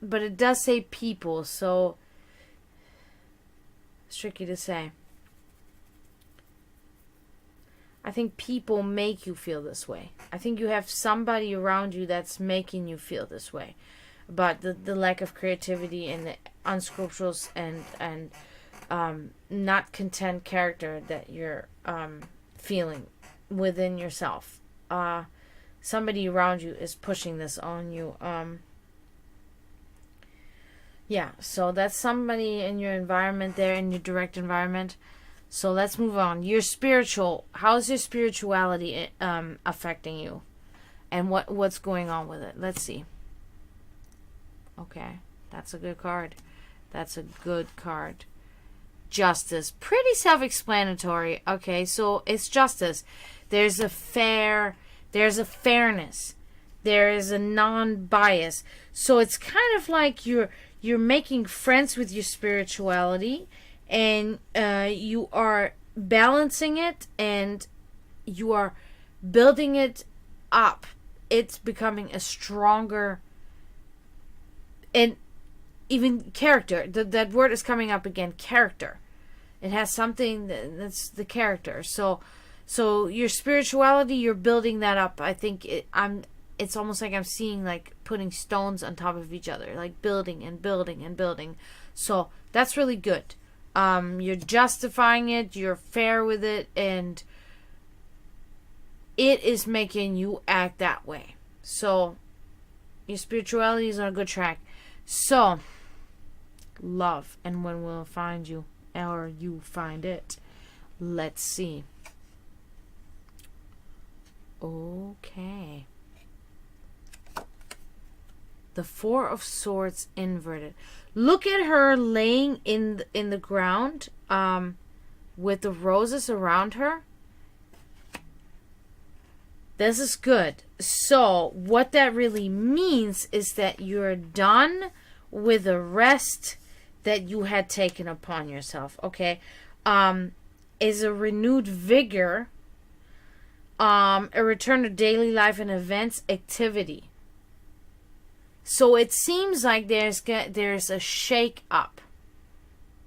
it does say people, so it's tricky to say. I think people make you feel this way. I think you have somebody around you that's making you feel this way. About the lack of creativity and the unscrupulous and not content character that you're feeling within yourself. Somebody around you is pushing this on you. Yeah, so that's somebody in your environment there, in your direct environment. So let's move on. Your spiritual, how's your spirituality affecting you? And what's going on with it? Let's see. Okay, that's a good card. That's a good card. Justice. Pretty self-explanatory. Okay, so it's justice. There's a fairness. There is a non-bias. So it's kind of like you're making friends with your spirituality, and you are balancing it, and you are building it up. It's becoming a stronger, and even character. That word is coming up again. Character. It has something that's the character. So your spirituality, you're building that up. I think it's almost like I'm seeing like putting stones on top of each other, like building and building and building. So that's really good. You're justifying it, you're fair with it, and it is making you act that way. So your spirituality is on a good track. So love, and when we'll find you, or you find it. Let's see. Okay. The Four of Swords inverted. Look at her laying in the ground with the roses around her. This is good. So what that really means is that you're done with the rest that you had taken upon yourself. Okay. Is a renewed vigor, a return to daily life and events, activity. So it seems like there's a shake up.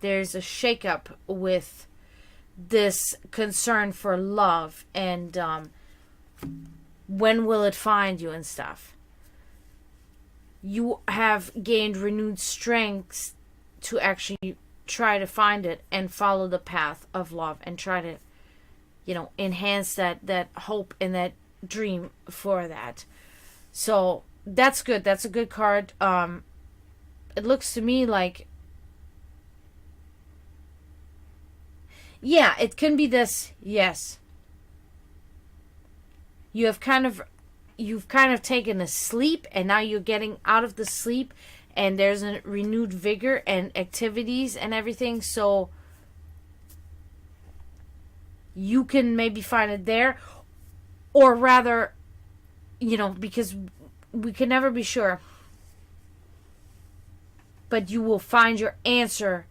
There's a shake up with this concern for love and when will it find you and stuff. You have gained renewed strength to actually try to find it and follow the path of love and try to, enhance that hope and that dream for that. So that's good. That's a good card. It looks to me like, yeah, it can be this. Yes. You've kind of taken a sleep, and now you're getting out of the sleep, and there's a renewed vigor and activities and everything. So you can maybe find it there, or rather, because we can never be sure. but you will find your answer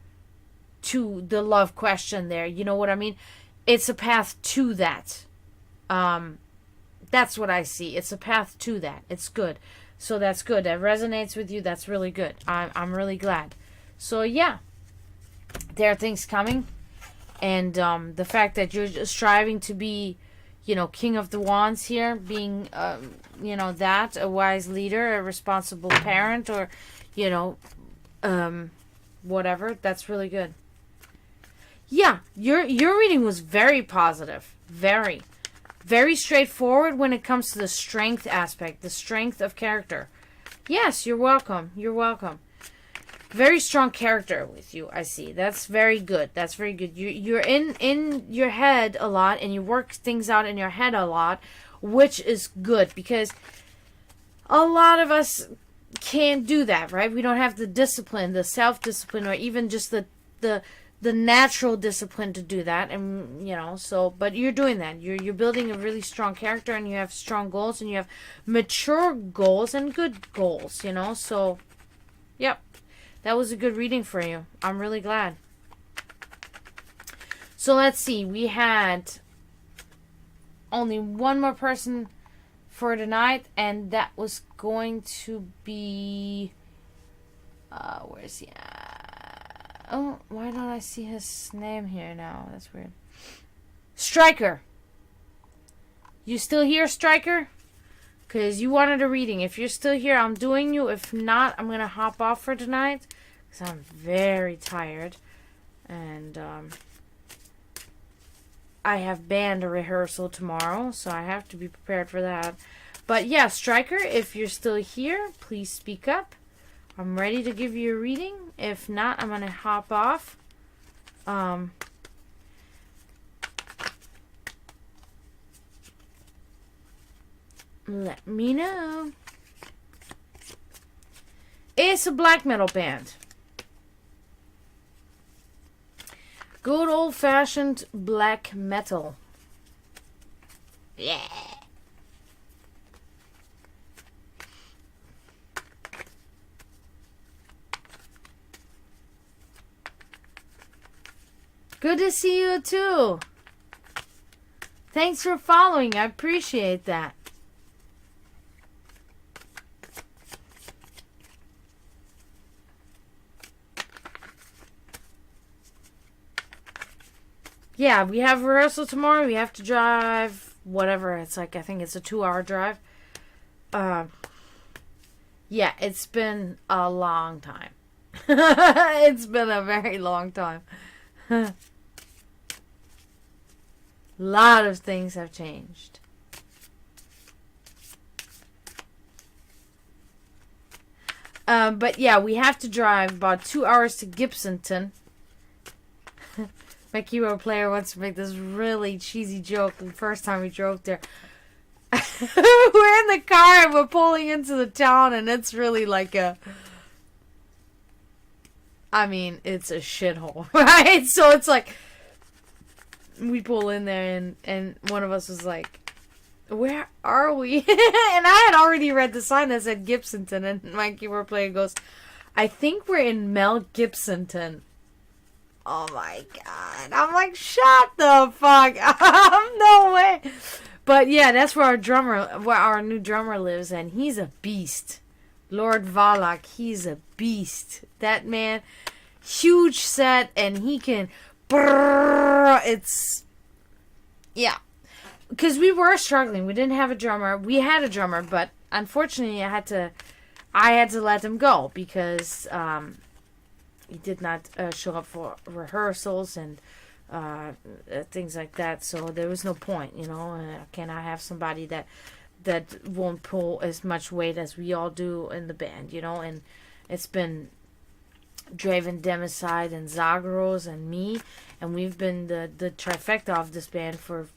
to the love question there. You know what I mean? It's a path to that. That's what I see. It's a path to that. It's good. So that's good. That resonates with you. That's really good. I'm really glad. So yeah, there are things coming. And the fact that you're just striving to be, King of the Wands here, being, that, a wise leader, a responsible parent, or, whatever, that's really good. Yeah, your reading was very positive. Very. Very straightforward when it comes to the strength aspect, the strength of character. Yes, you're welcome. You're welcome. Very strong character with you, I see. That's very good. That's very good. You're in your head a lot, and you work things out in your head a lot, which is good, because a lot of us can't do that, right? We don't have the discipline, the self-discipline, or even just the natural discipline to do that. And but you're doing that. You're building a really strong character, and you have strong goals, and you have mature goals and good goals, so yep. That was a good reading for you. I'm really glad. So let's see. We had only one more person for tonight, and that was going to be... where is he at? Oh, why don't I see his name here now? That's weird. Striker. You still here, Striker? Because you wanted a reading. If you're still here, I'm doing you. If not, I'm going to hop off for tonight. Because I'm very tired. And I have band rehearsal tomorrow. So I have to be prepared for that. But yeah, Striker, if you're still here, please speak up. I'm ready to give you a reading. If not, I'm going to hop off. Let me know. It's a black metal band. Good old-fashioned black metal. Yeah. Good to see you too. Thanks for following. I appreciate that. Yeah, we have rehearsal tomorrow. We have to drive, whatever. It's like, I think it's a 2-hour drive. Yeah, it's been a long time. It's been a very long time. Lot of things have changed. But yeah, we have to drive about 2 hours to Gibsonton. My keyboard player wants to make this really cheesy joke the first time we drove there. We're in the car and we're pulling into the town, and it's really like it's a shithole, right? So it's like, we pull in there and one of us was like, where are we? And I had already read the sign that said Gibsonton, and my keyboard player goes, I think we're in Mel Gibsonton. Oh my god. I'm like, shut the fuck up. No way. But yeah, that's where our new drummer lives, and he's a beast. Lord Valak, he's a beast. That man, huge set, and he can... It's... Yeah. Because we were struggling. We didn't have a drummer. We had a drummer, but unfortunately I had to let him go because... he did not show up for rehearsals and things like that. So there was no point, Can I have somebody that won't pull as much weight as we all do in the band, And it's been Draven Democide and Zagros and me, and we've been the trifecta of this band for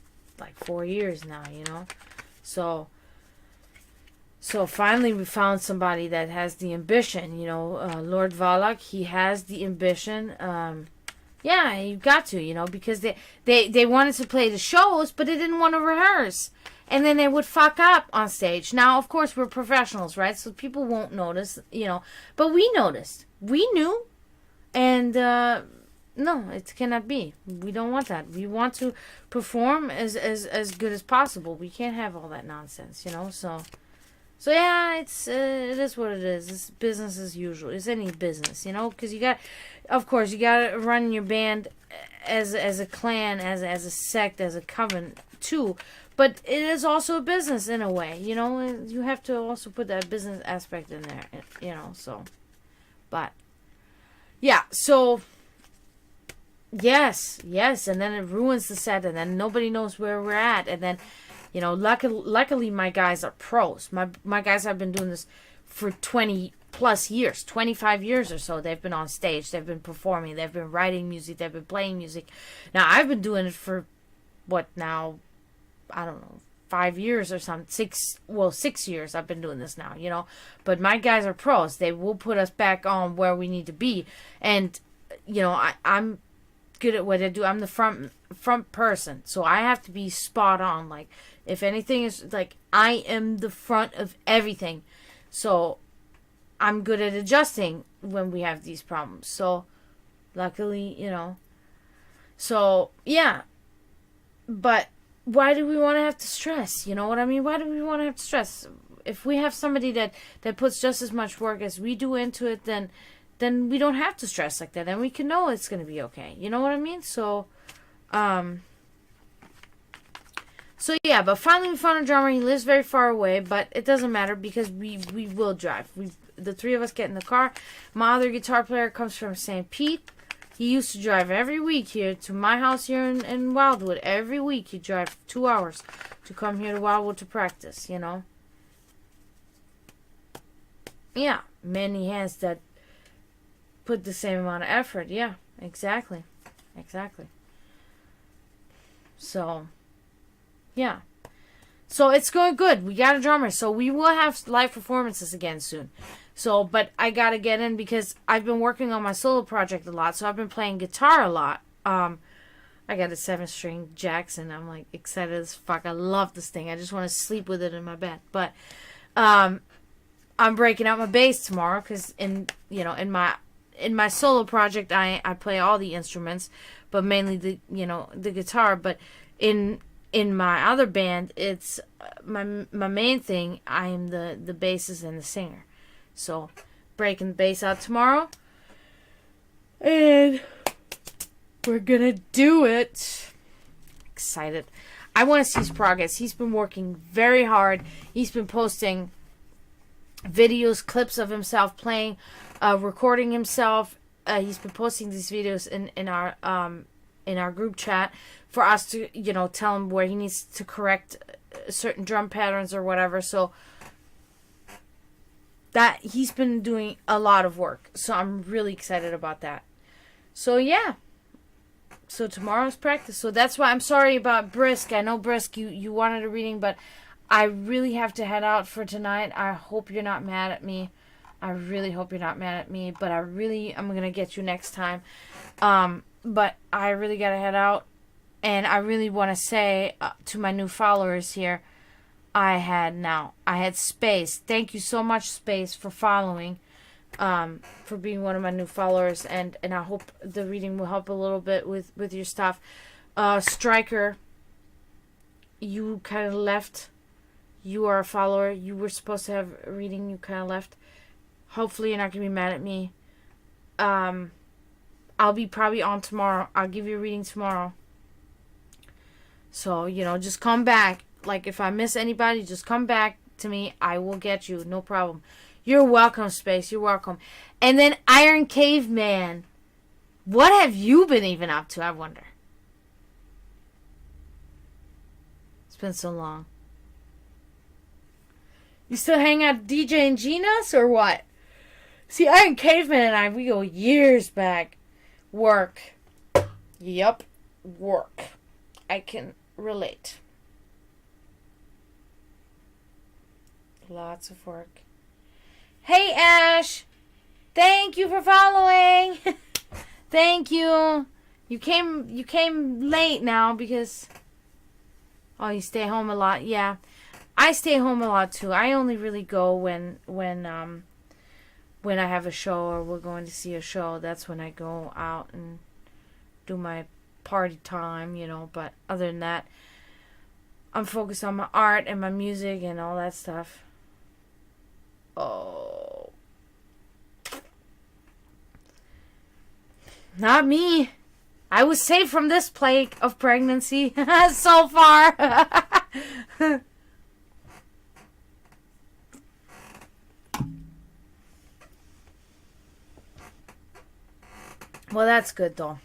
like 4 years now, So finally we found somebody that has the ambition, Lord Valak, he has the ambition. Yeah, you got to, because they wanted to play the shows, but they didn't want to rehearse. and then they would fuck up on stage. Now, of course, we're professionals, right? So people won't notice, but we noticed. We knew, and no, it cannot be. We don't want that. We want to perform as good as possible. We can't have all that nonsense, So yeah, it is what it is. It's business as usual. It's any business, because of course, you got to run your band as a clan, as a sect, as a coven too. But it is also a business in a way, You have to also put that business aspect in there, So, but yeah, so yes, and then it ruins the set, and then nobody knows where we're at, and then. Luckily my guys are pros. My guys have been doing this for 20 plus years, 25 years or so. They've been on stage, they've been performing, they've been writing music, they've been playing music. Now, I've been doing it for, what now, I don't know, 5 years or something. 6 years I've been doing this now, But my guys are pros. They will put us back on where we need to be. And, I'm good at what I do. I'm the front person. So I have to be spot on. Like, if anything is like, I am the front of everything. So I'm good at adjusting when we have these problems. So luckily, So yeah. But why do we want to have to stress? You know what I mean? Why do we want to have to stress? If we have somebody that puts just as much work as we do into it, then we don't have to stress like that. Then we can know it's going to be okay. You know what I mean? So, So yeah, but finally we found a drummer. He lives very far away, but it doesn't matter because we will drive. The three of us get in the car. My other guitar player comes from St. Pete. He used to drive every week here to my house here in Wildwood. Every week he'd drive 2 hours to come here to Wildwood to practice, Yeah, many hands that put the same amount of effort. Yeah, exactly. So, yeah. So it's going good. We got a drummer. So we will have live performances again soon. So, but I got to get in because I've been working on my solo project a lot. So I've been playing guitar a lot. I got a 7-string Jackson. I'm like excited as fuck. I love this thing. I just want to sleep with it in my bed. But I'm breaking out my bass tomorrow because in my solo project I play all the instruments, but mainly the guitar. But in my other band, it's my main thing. I am the bassist and the singer. So, breaking the bass out tomorrow. And we're gonna do it. Excited. I want to see his progress. He's been working very hard. He's been posting videos, clips of himself playing, recording himself. He's been posting these videos in our group chat for us to, tell him where he needs to correct certain drum patterns or whatever. So that he's been doing a lot of work. So I'm really excited about that. So yeah. So tomorrow's practice. So that's why I'm sorry about Brisk. I know Brisk, you wanted a reading, but I really have to head out for tonight. I hope you're not mad at me. I really hope you're not mad at me, but I'm going to get you next time. But I really got to head out. And I really want to say to my new followers here, I had Space. Thank you so much, Space, for following, for being one of my new followers. And I hope the reading will help a little bit with your stuff. Striker, you kind of left. You are a follower. You were supposed to have a reading. You kind of left. Hopefully you're not going to be mad at me. I'll be probably on tomorrow. I'll give you a reading tomorrow. So, just come back. Like, if I miss anybody, just come back to me. I will get you. No problem. You're welcome, Space. You're welcome. And then Iron Caveman. What have you been even up to, I wonder? It's been so long. You still hang out DJ and Gina's or what? See, Iron Caveman and I, we go years back. Work. Yup. Work. I can relate. Lots of work. Hey, Ash. Thank you for following. Thank you. You came late now because Oh, you stay home a lot? Yeah. I stay home a lot too. I only really go when I have a show or we're going to see a show. That's when I go out and do my party time, you know. But other than that, I'm focused on my art and my music and all that stuff. Oh. Not me. I was safe from this plague of pregnancy so far. Well, that's good though.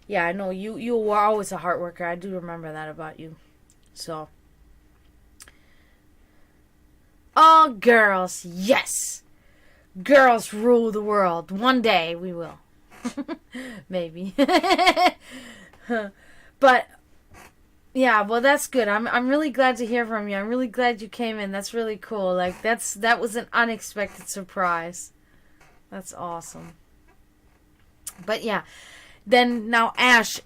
Yeah, I know you were always a hard worker. I do remember that about you. So, oh, girls, yes. Girls rule the world. One day we will. Maybe. But yeah, well, that's good. I'm really glad to hear from you. I'm really glad you came in. That's really cool. Like that was an unexpected surprise. That's awesome. But yeah, then now Ash,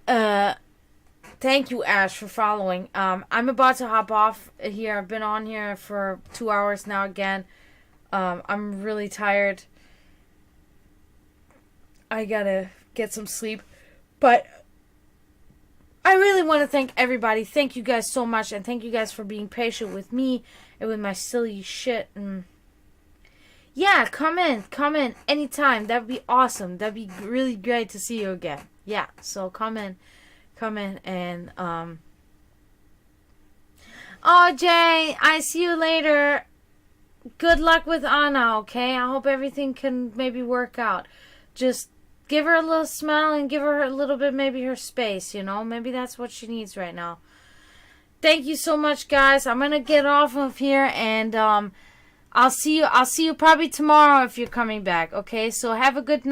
thank you, Ash, for following. I'm about to hop off here. I've been on here for 2 hours now again. I'm really tired. I gotta get some sleep. But I really want to thank everybody. Thank you guys so much. And thank you guys for being patient with me and with my silly shit. And yeah, come in anytime. That'd be awesome. That'd be really great to see you again. Yeah, so come in and oh, Jay, I see you later. Good luck with Anna, okay? I hope everything can maybe work out. Just give her a little smile and give her a little bit, maybe her space, you know? Maybe that's what she needs right now. Thank you so much, guys. I'm gonna get off of here and I'll see you probably tomorrow if you're coming back, okay? So have a good night.